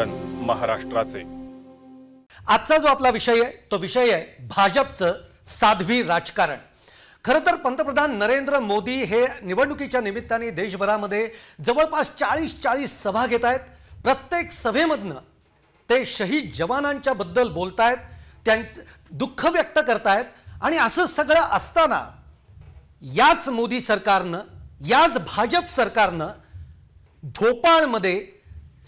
अभिनंदन महाराष्ट्राचे। आजचा जो आपला विषय आहे तो विषय आहे भाजपचं साध्वी राजकारण। खरं तर पंतप्रधान नरेंद्र मोदी हे निवडणुकीच्या निमित्ताने देशभरामध्ये जवळपास 40 सभा घेत आहेत। प्रत्येक सभेमधनं ते शहीद जवानांच्या बद्दल बोलतायत, त्यांचं दुःख व्यक्त करतायत आणि असं सगळं असताना याच मोदी सरकारनं, याच भाजप सरकारनं भोपाळमध्ये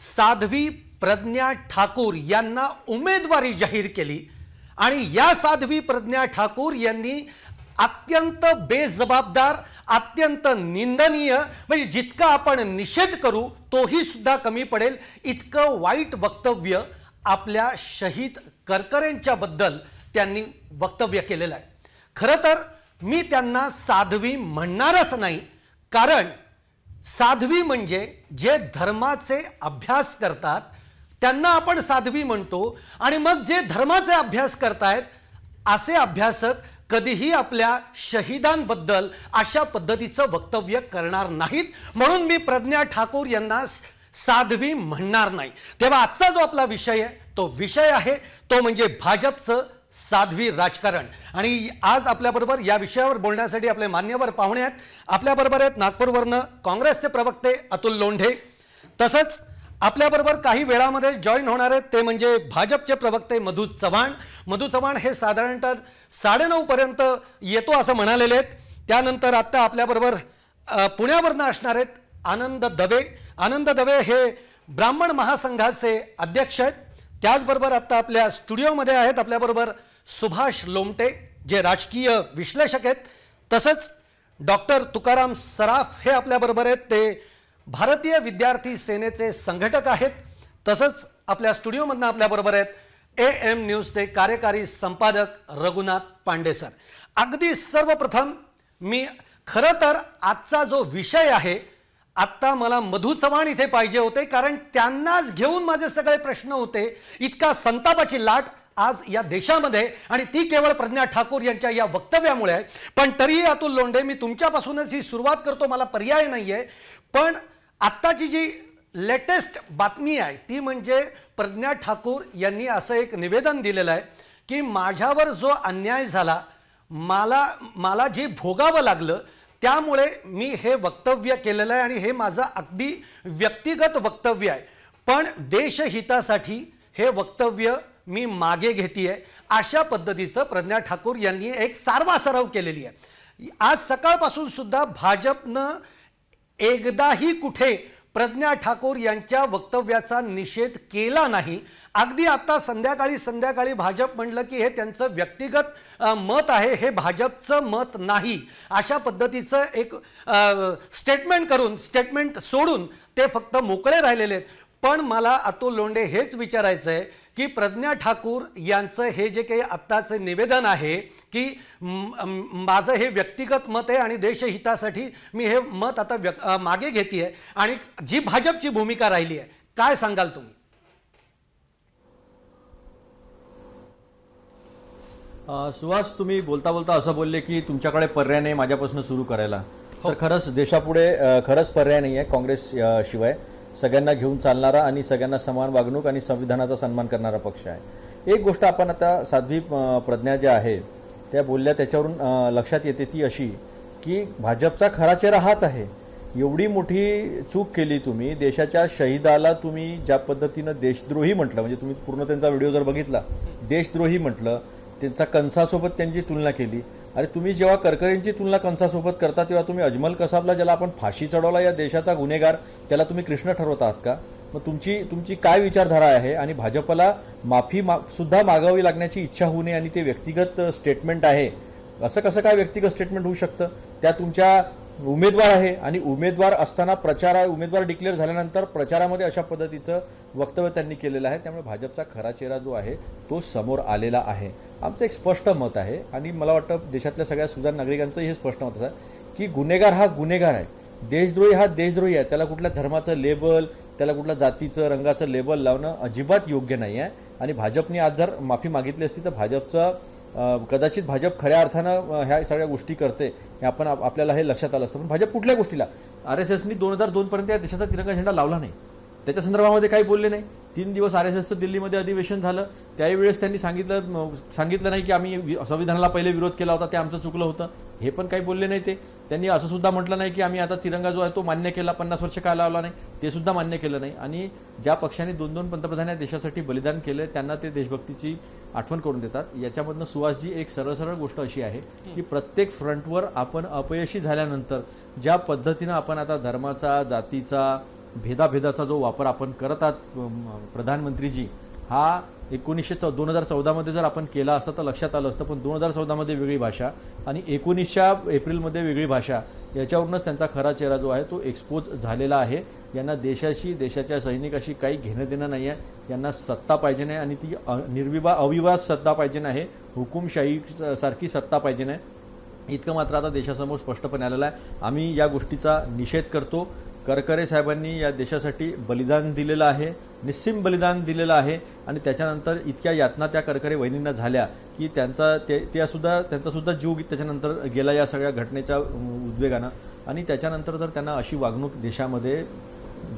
साध्वी प्रज्ञा ठाकूर यांना उमेदवारी जाहीर केली आणि या साध्वी प्रज्ञा ठाकूर यांनी अत्यंत बेजबाबदार, अत्यंत निंदनीय, म्हणजे जितका आपण निषेध करू तोही सुद्धा कमी पडेल इतकं वाईट वक्तव्य आपल्या शहीद करकरेंच्या बद्दल त्यांनी वक्तव्य केलेलं आहे। खरं तर मी त्यांना साध्वी म्हणणारच नाही, कारण साध्वी म्हणजे जे धर्माचे अभ्यास करतात त्यांना आपण साध्वी म्हणतो आणि मग जे धर्माचे अभ्यास करतायत असे अभ्यासक कधीही आपल्या शहीदांबद्दल अशा पद्धतीचं वक्तव्य करणार नाहीत, म्हणून मी प्रज्ञा ठाकूर यांना साध्वी म्हणणार नाही। तेव्हा आजचा जो आपला विषय आहे तो विषय आहे तो म्हणजे भाजपचं साध्वी राजकारण। आणि आज आपल्याबरोबर या विषयावर बोलण्यासाठी आपले मान्यवर पाहुणे आहेत। आपल्याबरोबर आहेत नागपूरवरनं काँग्रेसचे प्रवक्ते अतुल लोंढे, तसंच आपल्याबरोबर काही वेळामध्ये जॉईन होणार आहेत ते म्हणजे भाजपचे प्रवक्ते मधु चव्हाण। मधु चव्हाण हे साधारणतः 9:30 पर्यंत येतो असं म्हणालेले आहेत। त्यानंतर आता आपल्याबरोबर पुण्यावरनं असणार आहेत आनंद दवे। आनंद दवे हे ब्राह्मण महासंघाचे अध्यक्ष आहेत। त्याचबरोबर आता आपल्या स्टुडिओमध्ये आहेत आपल्याबरोबर सुभाष लोमटे जे राजकीय विश्लेषक आहेत, तसंच डॉक्टर तुकाराम सराफ हे आपल्याबरोबर आहेत, ते भारतीय विद्यार्थी सेनेचे संघटक आहेत। तसंच आपल्या स्टुडिओमधनं आपल्याबरोबर आहेत AM न्यूजचे कार्यकारी संपादक रघुनाथ पांडे सर। अगदी सर्वप्रथम मी खरं तर आजचा जो विषय आहे, आत्ता मला मधु चव्हाण इथे पाहिजे होते कारण त्यांनाच घेऊन माझे सगळे प्रश्न होते। इतका संतापाची लाट आज या देशामध्ये आणि ती केवळ प्रज्ञा ठाकूर यांच्या या वक्तव्यामुळे आहे। पण तरीही अतुल लोंढे मी तुमच्यापासूनच ही सुरुवात करतो, मला पर्याय नाहीये। पण आत्ताची जी लेटेस्ट बातमी आहे ती म्हणजे प्रज्ञा ठाकूर यांनी असं एक निवेदन दिलेलं आहे की माझ्यावर जो अन्याय झाला, मला जे भोगावं लागलं त्यामुळे मी हे वक्तव्य केलेलं आहे आणि हे माझं अगदी व्यक्तिगत वक्तव्य आहे, पण देशहितासाठी हे वक्तव्य मी मागे घेतेय, अशा पद्धतीचं प्रज्ञा ठाकूर यांनी एक सारवासारव केलेली आहे। आज सकाळपासून सुद्धा भाजपनं एकदाही कुठे प्रज्ञा ठाकूर यांच्या वक्तव्याचा निषेध केला नाही। अगदी आता संध्याकाळी भाजप म्हणलं की हे त्यांचं व्यक्तिगत मत आहे, हे भाजपचं मत नाही, अशा पद्धतीचं एक स्टेटमेंट सोडून ते फक्त मोकळे राहिलेले आहेत। पण मला अतुल लोंढे हेच विचारायचं आहे की प्रज्ञा ठाकूर यांचं हे जे काही आत्ताचे निवेदन आहे की माझं हे व्यक्तिगत मत आहे आणि देशहितासाठी मी हे मत आता मागे घेतेय आणि जी भाजपची भूमिका राहिली आहे, काय सांगाल तुम्ही? सुहास, तुम्ही बोलता बोलता असं बोलले की तुमच्याकडे पर्याय नाही माझ्यापासून सुरू करायला, तर खरंच देशापुढे खरंच पर्याय नाही आहे काँग्रेस शिवाय। सगळ्यांना घेऊन चालणारा आणि सगळ्यांना समान वागणूक आणि संविधानाचा सन्मान करणारा पक्ष आहे। एक गोष्ट आपण आता साध्वी प्रज्ञा ज्या आहे त्या बोलल्या त्याच्यावरून लक्षात येते ती अशी की भाजपचा खरा चेहरा हाच आहे। एवढी मोठी चूक केली तुम्ही, देशाच्या शहीदाला तुम्ही ज्या पद्धतीनं देशद्रोही म्हटलं, म्हणजे तुम्ही पूर्ण त्यांचा व्हिडिओ जर बघितला देशद्रोही म्हटलं, त्यांचा कंसासोबत त्यांची तुलना केली। अरे तुम्ही जेव्हा करकरेंची तुलना कंसासोबत करता तेव्हा तुम्ही अजमल कसाबला, ज्याला आपण फाशी चढवला या देशाचा गुन्हेगार, त्याला तुम्ही कृष्ण ठरवत आहात का? मग तुमची काय विचारधारा आहे? आणि भाजपला माफी सुद्धा मागावी लागण्याची इच्छा होऊ नये आणि ते व्यक्तिगत स्टेटमेंट आहे, असं कसं काय व्यक्तिगत स्टेटमेंट होऊ शकतं? त्या तुमच्या उमेदवार आहे आणि उमेदवार असताना उमेदवार डिक्लेअर झाल्यानंतर प्रचारामध्ये अशा पद्धतीचं वक्तव्य त्यांनी केलेलं आहे। त्यामुळे भाजपचा खरा चेहरा जो आहे तो समोर आलेला आहे। आमचं एक स्पष्ट मत आहे आणि मला वाटतं देशातल्या सगळ्या सुजाण नागरिकांचंही हे स्पष्ट मत आहे की गुन्हेगार हा गुन्हेगार आहे, देशद्रोही हा देशद्रोही आहे। त्याला कुठल्या धर्माचं लेबल, त्याला कुठल्या जातीचं रंगाचं लेबल लावणं अजिबात योग्य नाही आहे। आणि भाजपने आज जर माफी मागितली असती तर कदाचित भाजप खऱ्या अर्थानं ह्या सगळ्या गोष्टी करते हे आपल्याला हे लक्षात आलं असतं। पण भाजप कुठल्या गोष्टीला RSSनी 2002 पर्यंत या देशाचा तिरंगा झेंडा लावला नाही, त्याच्या संदर्भामध्ये काही बोलले नाही। 3 दिवस RSSचं दिल्लीमध्ये अधिवेशन झालं, त्याही वेळेस त्यांनी सांगितलं नाही की आम्ही संविधानाला पहिले विरोध केला होता, ते आमचं चुकलं होतं, हे पण काही बोलले नाही. त्यांनी असं सुद्धा म्हटलं नाही की आम्ही आता तिरंगा जो आहे तो मान्य केला, 50 वर्ष का लावला नाही, ते सुद्धा मान्य केलं नाही. आणि ज्या पक्षाने 2-2 पंतप्रधान या देशासाठी बलिदान केलं त्यांना ते देशभक्तीची आठवण करून देतात. याच्यामधनं सुहासजी एक सरळ गोष्ट अशी आहे की प्रत्येक फ्रंटवर आपण अपयशी झाल्यानंतर ज्या पद्धतीनं आपण आता धर्माचा, जातीचा, भेदाभेदाचा जो वापर आपण करत आहात, प्रधानमंत्रीजी, हा 2014 मध्ये जर आपण केला असता तर लक्षात आलं असतं. पण 2014 मध्ये वेगळी भाषा आणि 19 एप्रिलमध्ये वेगळी भाषा, याच्यावरूनच त्यांचा खरा चेहरा जो आहे तो एक्सपोज झालेला आहे. यांना देशाशी, देशाच्या सैनिकाशी काही घेणं देणं नाही आहे. यांना सत्ता पाहिजे नाही आणि ती अविवाद सत्ता पाहिजे नाही, हुकुमशाही सारखी सत्ता पाहिजे नाही. इतकं मात्र आता देशासमोर स्पष्टपणे आलेलं आहे. आम्ही या गोष्टीचा निषेध करतो. करकरे साहेबांनी या देशासाठी बलिदान दिलेलं आहे, निस्सीम बलिदान दिलेलं आहे. आणि त्याच्यानंतर इतक्या यातना त्या करकरे वहिनींना झाल्या की त्यांचा सुद्धा जीव त्याच्यानंतर गेला या सगळ्या घटनेच्या उद्वेगानं. आणि त्याच्यानंतर जर त्यांना अशी वागणूक देशामध्ये,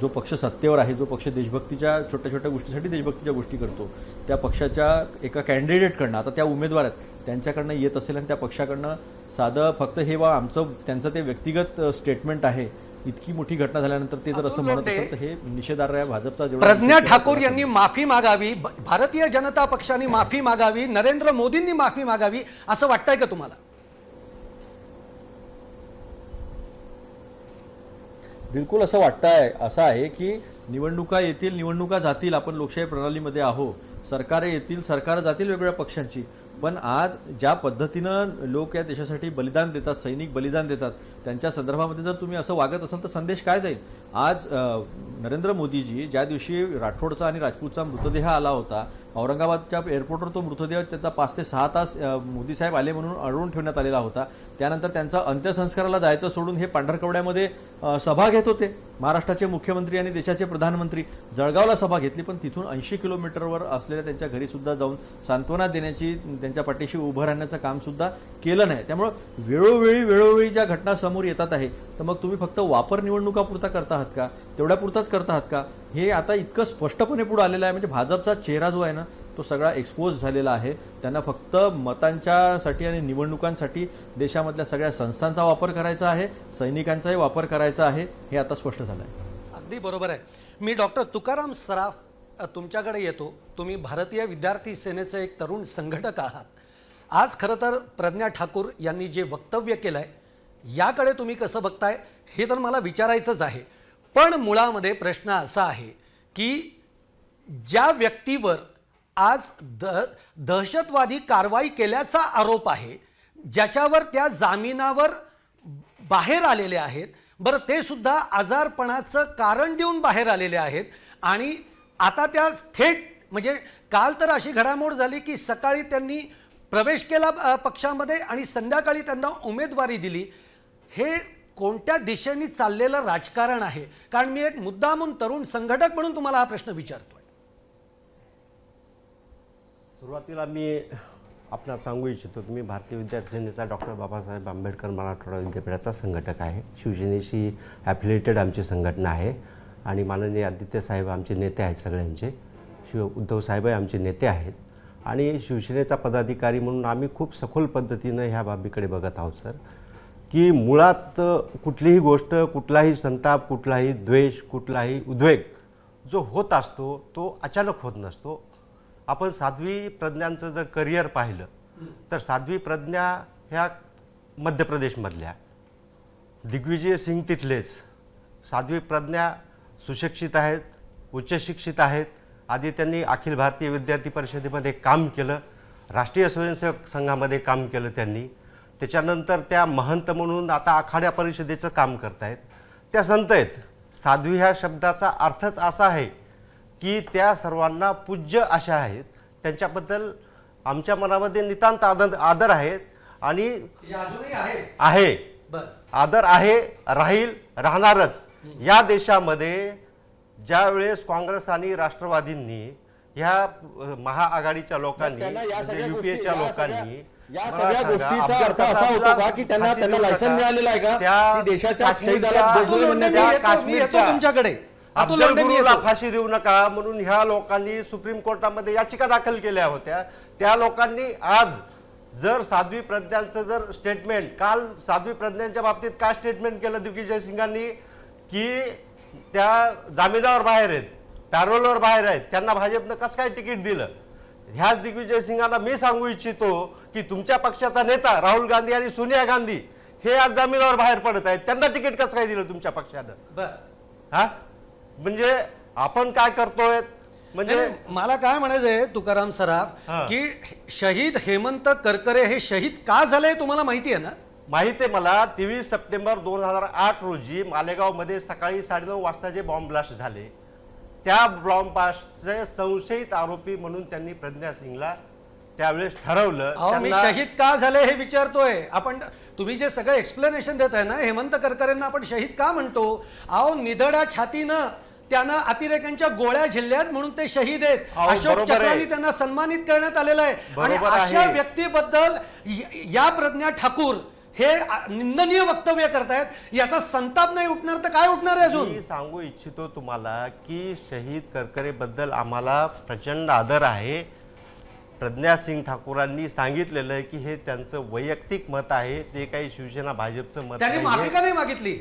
जो पक्ष सत्तेवर आहे, जो पक्ष देशभक्तीच्या छोट्या गोष्टीसाठी देशभक्तीच्या गोष्टी करतो, त्या पक्षाच्या एका कॅन्डिडेटकडनं, आता त्या उमेदवार आहेत त्यांच्याकडनं येत असेल आणि त्या पक्षाकडनं साधं फक्त हे त्यांचं ते व्यक्तिगत स्टेटमेंट आहे, इतकी मोठी घटना झाल्यानंतर ते जर असं म्हणत असेल तर हे निषेधार्ह आहे. भाजपचा प्रज्ञा ठाकूर यांनी माफी मागावी, भारतीय जनता पक्षाने माफी मागावी, नरेंद्र मोदींनी माफी मागावी, असं वाटतंय का तुम्हाला? बिलकुल असं असं आहे की निवडणुका येतील, निवडणुका जातील, आपण लोकशाही प्रणालीमध्ये आहो, सरकार येतील, सरकार जातील वेगवेगळ्या पक्षांची. पण आज ज्या पद्धतीनं लोक या देशासाठी बलिदान देतात, सैनिक बलिदान देतात, त्यांच्या संदर्भामध्ये जर तुम्ही असं वागत असाल तर संदेश काय जाईल? आज नरेंद्र मोदीजी ज्या दिवशी राठोडचा आणि राजपूतचा मृतदेह आला होता, औरंगाबादच्या एअरपोर्टवर तो मृतदेह त्याचा 5 ते 6 तास मोदी साहेब आले म्हणून अडवून ठेवण्यात आलेला होता. त्यानंतर त्यांचा अंत्यसंस्काराला जायचं सोडून हे पांढरकवड्यामध्ये सभा घेत होते. महाराष्ट्राचे मुख्यमंत्री आणि देशाचे प्रधानमंत्री जळगावला सभा घेतली, पण तिथून 80 किलोमीटरवर असलेल्या त्यांच्या घरी सुद्धा जाऊन सांत्वना देण्याची, त्यांच्या पाठीशी उभं राहण्याचं काम सुद्धा केलं नाही. त्यामुळे वेळोवेळी ज्या घटना समोर येतात आहे, तर मग तुम्ही फक्त वापर निवडणुकापुरता करता आहात का? तेवढ्यापुरताच करता आहात का? हे आता इतकं स्पष्टपणे पुढे आलेलं आहे. म्हणजे भाजपचा चेहरा जो आहे ना तो सगळा एक्सपोज झालेला आहे. त्यांना फक्त मतांच्यासाठी आणि निवडणुकांसाठी देशामधल्या सगळ्या संस्थांचा वापर करायचा आहे, सैनिकांचाही वापर करायचा आहे, हे आता स्पष्ट झालं आहे. अगदी बरोबर आहे. मी डॉक्टर तुकाराम सराफ तुमच्याकडे येतो. तुम्ही भारतीय विद्यार्थी सेनेचे एक तरुण संघटक आहात. आज खरं तर प्रज्ञा ठाकूर यांनी जे वक्तव्य केलं आहे याकडे तुम्ही कसं बघताय हे तर मला विचारायचंच आहे. पण मुळामध्ये प्रश्न असा आहे की ज्या व्यक्तीवर आज दहशतवादी कारवाई केल्याचा आरोप आहे, ज्याच्यावर त्या जामिनावर बाहेर आलेले आहेत, बरं ते सुद्धा आजारपणाचं कारण देऊन बाहेर आलेले आहेत, आणि आता त्या थेट म्हणजे काल तर अशी घडामोड झाली की सकाळी त्यांनी प्रवेश केला पक्षामध्ये आणि संध्याकाळी त्यांना उमेदवारी दिली. हे कोणत्या दिशेने चाललेलं राजकारण आहे? कारण मी एक मुद्दामून तरुण संघटक म्हणून तुम्हाला हा प्रश्न विचारतोय. सुरुवातीला मी आपल्याला सांगू इच्छितो की मी भारतीय विद्यार्थी सेनेचा डॉक्टर बाबासाहेब आंबेडकर मराठवाडा विद्यापीठाचा संघटक आहे. शिवसेनेशी ॲफिलिएटेड आमची संघटना आहे आणि माननीय आदित्य साहेब आमचे नेते आहेत, सगळ्यांचे उद्धव साहेबही आमचे नेते आहेत. आणि शिवसेनेचा पदाधिकारी म्हणून आम्ही खूप सखोल पद्धतीनं ह्या बाबीकडे बघत आहोत सर, की मुळात कुठलीही गोष्ट, कुठलाही संताप, कुठलाही द्वेष, कुठलाही उद्वेग जो होत असतो तो अचानक होत नसतो. आपण साध्वी प्रज्ञांचं जर करिअर पाहिलं तर साध्वी प्रज्ञा ह्या मध्य प्रदेशमधल्या, दिग्विजय सिंग तिथलेच. साध्वी प्रज्ञा सुशिक्षित आहेत, उच्च शिक्षित आहेत. आधी त्यांनी अखिल भारतीय विद्यार्थी परिषदेमध्ये काम केलं, राष्ट्रीय स्वयंसेवक संघामध्ये काम केलं त्यांनी. त्याच्यानंतर त्या महंत म्हणून आता आखाड्या परिषदेचं काम करतायत. त्या संत आहेत. साध्वी ह्या शब्दाचा अर्थच असा आहे की त्या सर्वांना पूज्य अशा आहेत. त्यांच्याबद्दल आमच्या मनामध्ये नितांत आदर आहेत आणि आहे, आदर आहे, राहील, राहणारच. या देशामध्ये ज्या वेळेस काँग्रेस आणि राष्ट्रवादींनी ह्या महाआघाडीच्या लोकांनी, युपीएच्या लोकांनी या सगळ्या गोष्टीचा अर्थ असा होता का की त्यांना लायसन मिळालेलं आहे का? तुमच्याकडे अतुल अफजल लोंढे मी गुरुला येतो. फाशी देऊ नका म्हणून ह्या लोकांनी सुप्रीम कोर्टामध्ये याचिका दाखल केल्या होत्या. त्या लोकांनी आज जर साध्वी प्रज्ञांचं जर स्टेटमेंट, काल साध्वी प्रज्ञांच्या बाबतीत काय स्टेटमेंट केलं दिग्विजय सिंगांनी की त्या जामिनावर बाहेर आहेत, पॅरोलवर बाहेर आहेत, त्यांना भाजपनं कसं काय तिकीट दिलं. ह्याच दिग्विजय सिंगांना मी सांगू इच्छितो की तुमच्या पक्षाचा नेता राहुल गांधी आणि सोनिया गांधी हे आज जामिनावर बाहेर पडत आहेत, त्यांना तिकीट कसं काय दिलं तुमच्या पक्षानं. बर हा म्हणजे आपण काय करतोय म्हणजे नाही, मला काय म्हणायचंय तुकाराम सराफ हा. की शहीद हेमंत करकरे हे शहीद का झाले तुम्हाला माहिती आहे ना? माहिती आहे मला. 23 सप्टेंबर 2008 रोजी मालेगावमध्ये सकाळी 9:30 वाजता जे बॉम्ब ब्लास्ट झाले, त्या बॉम्ब ब्लास्टचे संशयित आरोपी म्हणून त्यांनी प्रज्ञा सिंगला त्यावेळेस ठरवलं. अहो मी त्यांना- शहीद का झाले हे विचारतोय. आपण तुम्ही जे सगळं एक्सप्लेनेशन देत आहे ना, हेमंत करकरेंना आपण शहीद का म्हणतो? अहो निधड्या छातीनं त्यांना अतिरेक्यांच्या गोळ्या झेलल्यात म्हणून ते शहीद आहेत. अहो, अशोक बरोबर आहे. चक्रांनी त्यांना सन्मानित करण्यात आलेलं आहे. आणि बरोबर अशा आहे. व्यक्तीबद्दल या प्रज्ञा ठाकूर हे निंदनीय वक्तव्य करतायत. याचा संताप नाही उठणार तर काय उठणार आहे अजून? मी सांगू इच्छितो तुम्हाला की शहीद करकरे बद्दल आम्हाला प्रचंड आदर आहे. प्रज्ञा सिंग ठाकूरांनी सांगितलेलं आहे की हे त्यांचं वैयक्तिक मत आहे, ते काही शिवसेना भाजपचं मत त्यांनी माफी का नाही मागितली?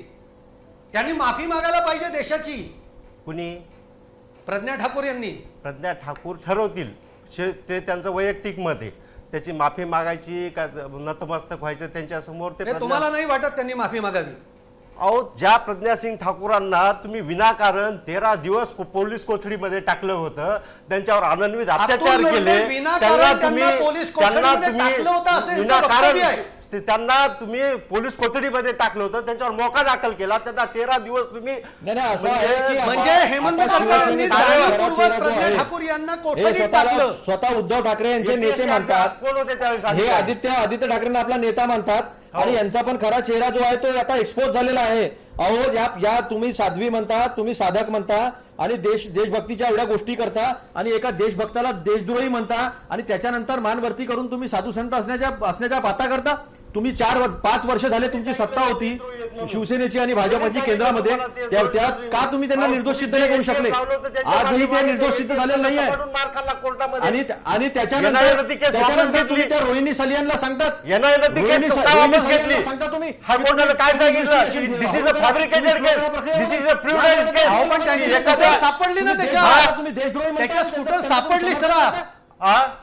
त्यांनी माफी मागायला पाहिजे देशाची. कुणी? प्रज्ञा ठाकूर यांनी. प्रज्ञा ठाकूर ठरवतील, ते त्यांचं वैयक्तिक मत आहे. त्याची माफी मागायची का नतमस्तक व्हायचं त्यांच्या समोर ते तुम्हाला नाही वाटत त्यांनी माफी मागावी? अहो ज्या प्रज्ञा सिंग ठाकूरांना तुम्ही विनाकारण 13 दिवस पोलीस कोठडीमध्ये टाकलं होतं, त्यांच्यावर आनंदवित अत्याचार अतुल केले, लोंढे विनाकारण त्यांना पोलीस कोठडीमध्ये टाकलं होतं असं यांचं वक्तव्य आहे. त्यांना तुम्ही पोलीस कोठडीमध्ये टाकलं होतं, त्यांच्यावर मोका दाखल केला, त्यांना 13 दिवस तुम्ही नाही, नाही, असं आहे की म्हणजे हेमंत आता करकरेंनी शिवसेनेचा जाणीवपूर्वक चेहरा जो प्रज्ञा आहे, ठाकूर यांना हे कोठडीत टाकलं. स्वतः उद्धव ठाकरे यांचे नेते मानतात. कोण होते त्यावेळेस? हे आदित्य ठाकरेंना आपला नेता मानतात आणि यांचा पण खरा चेहरा जो आहे तो आता एक्सपोज झालेला आहे. अहो या तुम्ही साध्वी म्हणता, तुम्ही साधक म्हणता आणि देशभक्तीच्या एवढ्या गोष्टी करता आणि एका देशभक्ताला देशद्रोही म्हणता आणि त्याच्यानंतर मानवरती करून तुम्ही साधू संत असण्याच्या बाता करता. तुम्ही 5 वर्ष झाले तुमची सत्ता होती शिवसेनेची आणि भाजपची केंद्रामध्ये, त्यात का तुम्ही त्यांना निर्दोष सिद्ध नाही करू शकले? आजही ते निर्दोष सिद्ध झालेले नाही आहे. आणि त्याच्यानंतर तुम्ही त्या रोहिणी सलियानला सांगतात, सांगता तुम्ही काय सांगितलं? This is a fabricated case, this is a privilege case. अहो, पण त्यांची स्कूटर सापडली ना त्याच्यात. तुम्ही देशद्रोही त्याच्या स्कूटर सापडली सर.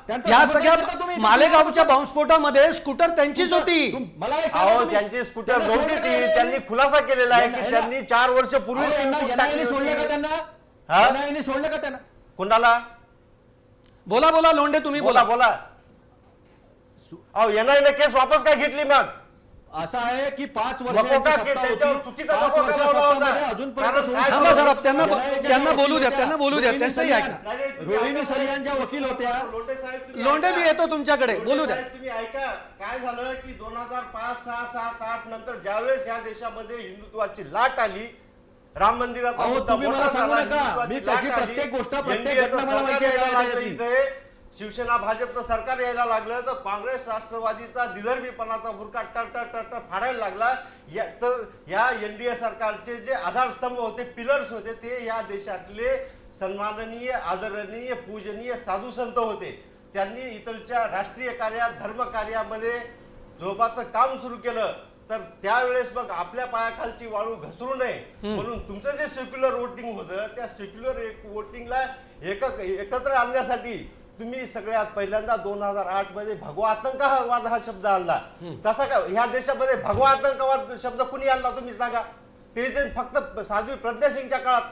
त्यांचा या संबंध सगळ्या होता तुम्ही. मालेगावच्या बॉम्बस्फोटामध्ये स्कूटर त्यांचीच होती. मला एक सांगा अहो तुम्ही, त्यांची स्कूटर त्यांना नव्हती सोडलं ती, का? त्यांनी खुलासा केलेला आहे की यांना- त्यांनी 4 वर्ष पूर्वी अहो, यांना सोडलं का त्यांना? हा? यांना सोडलं का त्यांना? कोणाला? बोला बोला लोंढे तुम्ही बोला बोला. बोला. अहो एनआयने केस वापस काय घेतली मग? असं आहे की 5 मकोका वर्षांची सत्ता त्याच्यावर होती. चुकीचा 5 मकोका वर्ष लावला होता. सत्तामध्ये अजूनपर्यंत कारण सोडून- काय थांबा जरा, त्यांना यांना बोलू द्या, त्यांना बोलू द्या, त्यांचंही ऐका. रोहिणी सलियान ज्या वकील होत्या, लोंढे साहेब तुम्ही लोंढे ऐका. मी येतो तुमच्याकडे, लोंढे बोलू द्या. साहेब, तुम्ही ऐका काय झालं की 2005, 6, 7, 8 नंतर ज्यावेळेस या देशामध्ये हिंदुत्वाची लाट आली, राम मंदिराचा अहो, मुद्दा तुम्ही मला मोठा सांगू झाला, नका. हिंदुत्वाची मी त्याची लाट आली, प्रत्येक गोष्ट, प्रत्येक NDA चं घटना मला माहिती आहे सरकार काय यायला आहे लागलं ती. इथे. शिवसेना भाजपचं सरकार यायला लागलं तर काँग्रेस राष्ट्रवादीचा निधर्मीपणाचा बुरका टर फाडायला लागला. तर या एनडीए सरकारचे जे आधारस्तंभ होते, पिलर्स होते, ते या देशातले सन्माननीय, आदरणीय, पूजनीय साधू संत होते. त्यांनी इतरच्या राष्ट्रीय कार्यात, धर्म कार्यामध्ये जोपाचं काम सुरू केलं. तर त्यावेळेस मग आपल्या पायाखालची वाळू घसरू नये म्हणून तुमचं जे सेक्युलर वोटिंग होतं, त्या सेक्युलर वोटिंगला एकत्र आणण्यासाठी तुम्ही सगळ्यात पहिल्यांदा 2008 मध्ये भगवा आतंकवाद हा शब्द आणला. कसा काय ह्या देशामध्ये भगवा आतंकवाद शब्द कुणी आणला तुम्ही सांगा? ते फक्त साध्वी प्रज्ञा सिंगच्या काळात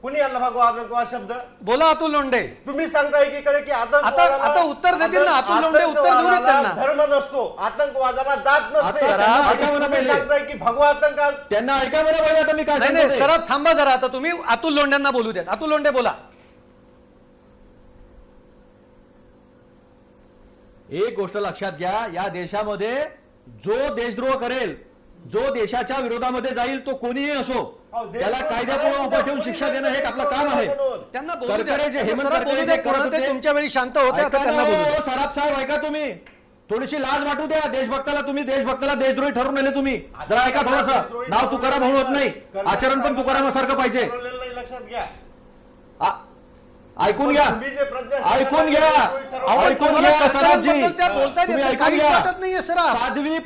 कुणी आणला भगवा आतंकवाद शब्द? बोला अतुल लोंढे. तुम्ही सांगता एकीकडे की आता उत्तर देतील ना अतुल लोंढे, उत्तर देऊ देत त्यांना. धर्म नसतो, आतंकवादाला जात नसते. आता त्यांना ऐका म्हणा तुम्ही पहिले. सांगताय की भगवा आतंकवाद. त्यांना ऐका बरं पाहिजे. आता मी काय नाही सांगतो नाही ते. सर थांबा जरा. आता तुम्ही अतुल लोंढ्यांना बोलू द्यात. अतुल लोंढे बोला. एक गोष्ट लक्षात घ्या, या देशामध्ये जो देशद्रोह करेल, जो देशाच्या विरोधामध्ये जाईल, तो कोणीही असो, त्याला कायद्यापुढे उभं ठेवून शिक्षा देणं हे आपलं काम आहे. त्यांना बोलू द्या. करकरे जे हेमंत सर, बोलू करकरे द्या. जे करत कोणा ते होते, तुमच्या वेळी शांत होते, आता ऐका त्यांना ना, बोलू द्या. हो, सराफ साहेब ऐका, तुम्ही थोडीशी लाज वाटू द्या देशभक्ताला. तुम्ही देशभक्ताला देशद्रोही ठरवून आले. तुम्ही जरा ऐका थोडंसं. नाव तुकाराम म्हणून होत नाही, आचरण पण तुकारामासारखं पाहिजे. लक्षात घ्या. ऐकून घ्या, तुम्ही जे प्रज्ञा ऐकून घ्या, ऐकून घ्या सराफजी, त्या बोलतायत तुम्ही याचं ऐकून काहीच घ्या. वाटत नाहीये सराफ. साध्वी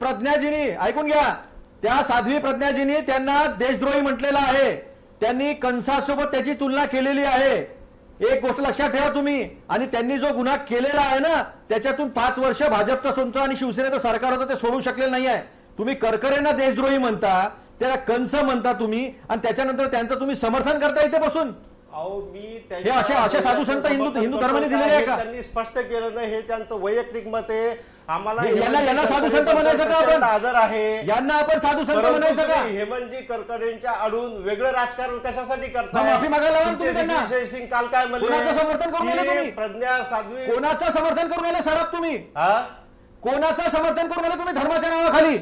प्रज्ञाजीनी ऐकून घ्या. त्या साध्वी प्रज्ञाजीनी त्यांना देशद्रोही म्हटलेलं आहे. त्यांनी कंसासोबत त्याची तुलना केलेली आहे. एक गोष्ट लक्षात ठेवा तुम्ही. आणि त्यांनी जो गुन्हा केलेला आहे ना, त्याच्यातून 5 वर्ष भाजपचं सोडतो आणि शिवसेनेचं सरकार होतं ते सोडू शकलेलं नाही आहे. तुम्ही करकरेंना देशद्रोही म्हणता, त्याला कंस म्हणता तुम्ही, आणि त्याच्यानंतर त्यांचं तुम्ही समर्थन करता इथे बसून. हे असे साधू संत हिंदू धर्माने दिलेले आहे का? त्यांनी स्पष्ट केलं नाही, हे त्यांचं वैयक्तिक मत आहे. आम्हाला यांना साधू संत म्हणायचं का आपण? आदर आहे. यांना आपण साधू संत म्हणायचं का? हेमंतजी करकरेंच्या आडून वेगळं राजकारण कशासाठी करताय? माफी मागायला लावा तुम्ही त्यांना. विजय सिंग काल काय म्हणले? कोणाचं समर्थन करून राहिले तुम्ही? प्रज्ञा साध्वी कोणाचं समर्थन करून राहिले सराफ तुम्ही? कोणाचं समर्थन करून राहिले तुम्ही धर्माच्या नावाखाली?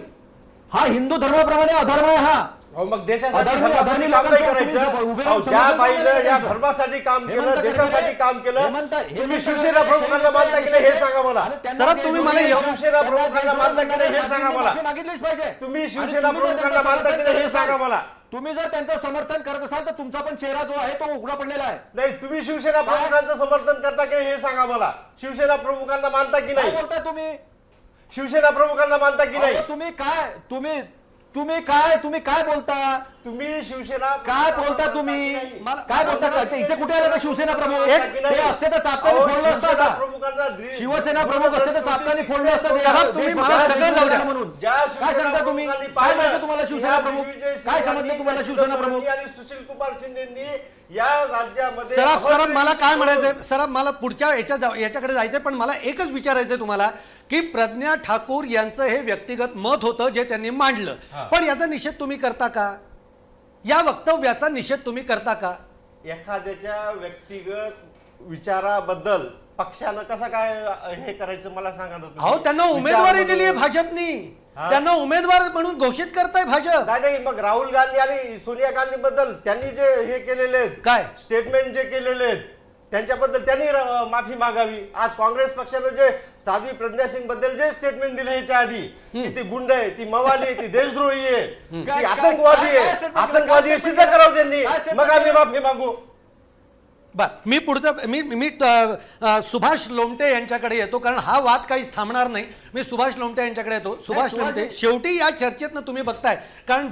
हा हिंदू धर्माप्रमाणे अधर्म आहे हा. मग देशासाठी धर्मासाठी काम नाही करायचं. ज्या बाईनं या धर्मासाठी काम केलं, देशासाठी काम केलं, तुम्ही शिवसेना प्रमुखांना मानता की नाही हे सांगा मला. सर तुम्ही मला शिवसेना प्रमुखांना मानता की नाही हे सांगा मला. मागितलीच पाहिजे. तुम्ही शिवसेना प्रमुखांना मानता की नाही हे सांगा मला. तुम्ही जर त्यांचं समर्थन करत असाल तर तुमचा पण चेहरा जो आहे तो उघडा पडलेला आहे. नाही, तुम्ही शिवसेना प्रमुखांचं समर्थन करता की नाही हे सांगा मला. शिवसेना प्रमुखांना मानता की नाही? बोलताय तुम्ही? शिवसेना प्रमुखांना मानता की नाही? तुम्ही काय बोलता? तुम्ही शिवसेना काय बोलता तुम्ही? काय बोलता? इथे कुठे आला शिवसेना प्रमुख? हे असते तर चापकाने फोडलं असतं का? शिवसेना प्रमुख असते तर चापकाने फोडलं असतं. तुम्ही मला सगळं जाऊ द्या. म्हणून काय सांगता तुम्ही? काय माहिती तुम्हाला शिवसेना प्रमुख? काय समजलं तुम्हाला शिवसेना प्रमुख? आणि सुशील कुमार शिंदेंनी या राज्यामध्ये सराफ मला काय म्हणायचंय सराफ, मला पुढच्या याच्याकडे जायचंय, पण मला एकच विचारायचंय तुम्हाला की प्रज्ञा ठाकूर यांचं हे व्यक्तिगत मत होतं जे त्यांनी मांडलं, पण याचा निषेध तुम्ही करता का? या वक्तव्याचा निषेध तुम्ही करता का? एखाद्याच्या व्यक्तिगत विचाराबद्दल पक्षानं कसं काय हे करायचं मला सांगा ना. अहो त्यांना उमेदवारी दिली आहे भाजपनी, त्यांना उमेदवार म्हणून घोषित करताय भाजप. नाही, मग राहुल गांधी आणि सोनिया गांधी बद्दल त्यांनी जे हे केलेले आहेत, काय स्टेटमेंट जे केलेले आहेत त्यांच्याबद्दल त्यांनी माफी मागावी. आज काँग्रेस पक्षानं जे साध्वी प्रज्ञा सिंग बद्दल जे स्टेटमेंट दिले ह्याच्या आधी, ती गुंड आहे, ती मवाली आहे, ती देशद्रोही आहे, ती आतंकवादी आहे, आतंकवादी सिद्ध करावं त्यांनी, मग आम्ही माफी मागू. बर, मी पुढचं मी सुभाष लोमटे यांच्याकडे येतो, कारण हा वाद काही थांबणार नाही. मी सुभाष लोमटे यांच्याकडे येतो. सुभाष लोमटे, शेवटी या चर्चेतनं तुम्ही बघताय, कारण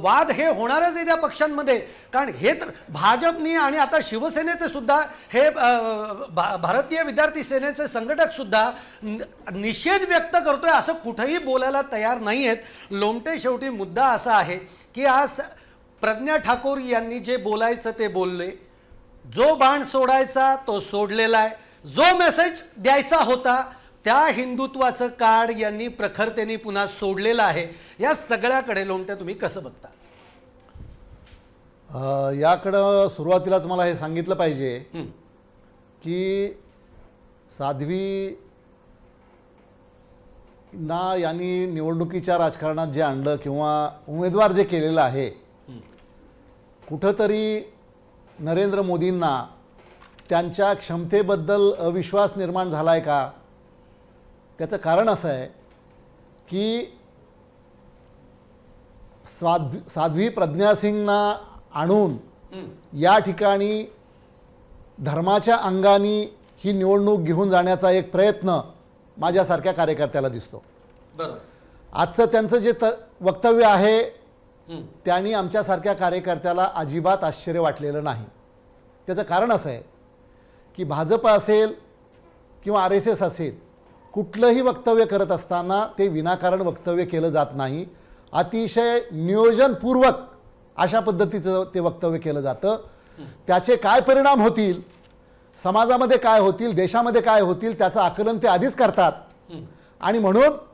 वाद हे होणारच आहे त्या पक्षांमध्ये, कारण हे तर भाजपनी आणि आता शिवसेनेचे सुद्धा हे भारतीय विद्यार्थी सेनेचे संघटक सुद्धा निषेध व्यक्त करतोय, असं कुठेही बोलायला तयार नाही आहेत. लोमटे, शेवटी मुद्दा असा आहे की आज प्रज्ञा ठाकूर यांनी जे बोलायचं ते बोलले, जो बाण सोडायचा तो सोडलेला आहे, जो मेसेज द्यायचा होता त्या हिंदुत्वाचं कार्ड यांनी प्रखरतेने पुन्हा सोडलेलं आहे. या सगळ्याकडे लोमट्या तुम्ही कसं बघता? याकडं सुरुवातीलाच मला हे सांगितलं पाहिजे की साध्वी ना यांनी निवडणुकीच्या राजकारणात जे आणलं किंवा उमेदवार जे केलेलं आहे, कुठंतरी नरेंद्र मोदींना त्यांच्या क्षमतेबद्दल अविश्वास निर्माण झाला आहे का? त्याचं कारण असं आहे की साध्वी प्रज्ञा सिंगना आणून या ठिकाणी धर्माच्या अंगाने ही निवडणूक घेऊन जाण्याचा एक प्रयत्न माझ्यासारख्या कार्यकर्त्याला दिसतो. बरोबर. आजचं त्यांचं जे वक्तव्य आहे त्यांनी आमच्यासारख्या कार्यकर्त्याला अजिबात आश्चर्य वाटलेलं नाही. त्याचं कारण असं आहे की भाजप असेल किंवा RSS असेल, कुठलंही वक्तव्य करत असताना ते विनाकारण वक्तव्य केलं जात नाही. अतिशय नियोजनपूर्वक अशा पद्धतीचं ते वक्तव्य केलं जातं. त्याचे काय परिणाम होतील, समाजामध्ये काय होतील, देशामध्ये काय होतील, त्याचं आकलन ते आधीच करतात. आणि म्हणून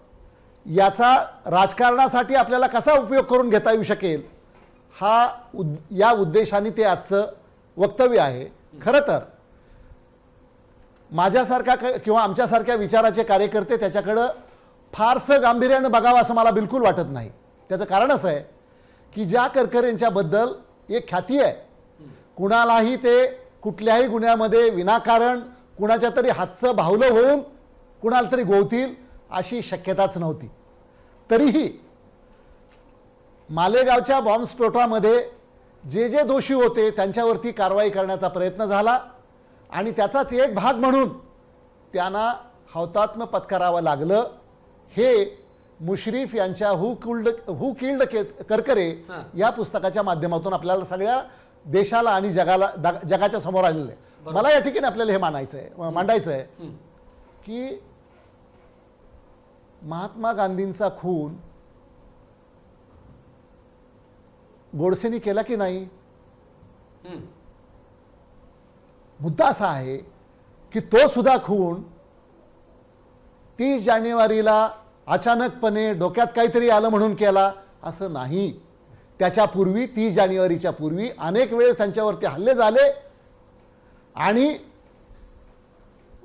याचा राजकारणासाठी आपल्याला कसा उपयोग करून घेता येऊ शकेल या उद्देशाने ते आजचं वक्तव्य आहे. खरं तर माझ्यासारखा किंवा आमच्यासारख्या विचाराचे कार्यकर्ते त्याच्याकडं फारसं गांभीर्यानं बघावं असं मला बिलकुल वाटत नाही. त्याचं कारण असं आहे की ज्या करकरेंच्याबद्दल एक ख्याती आहे, कुणालाही ते कुठल्याही गुन्ह्यामध्ये विनाकारण कुणाच्या तरी हातचं भावलं होऊन कुणाला तरी गोवतील अशी शक्यताच नव्हती. तरीही मालेगावच्या बॉम्बस्फोटामध्ये जे जे दोषी होते त्यांच्यावरती कारवाई करण्याचा प्रयत्न झाला आणि त्याचाच एक भाग म्हणून त्यांना हौतात्म्य पत्करावं लागलं. हे मुश्रीफ यांच्या हू किल्ड करकरे या पुस्तकाच्या माध्यमातून आपल्याला सगळ्या देशाला आणि जगाच्या समोर आलेलं आहे. मला या ठिकाणी आपल्याला हे मांडायचं आहे की महात्मा गांधींचा खून गोडसेनी केला की नाही. मुद्दा असा आहे की तो सुद्धा खून 30 जानेवारीला अचानकपणे डोक्यात काहीतरी आलं म्हणून केला असं नाही. त्याच्यापूर्वी 30 जानेवारीच्या पूर्वी अनेक वेळेस त्यांच्यावरती हल्ले झाले आणि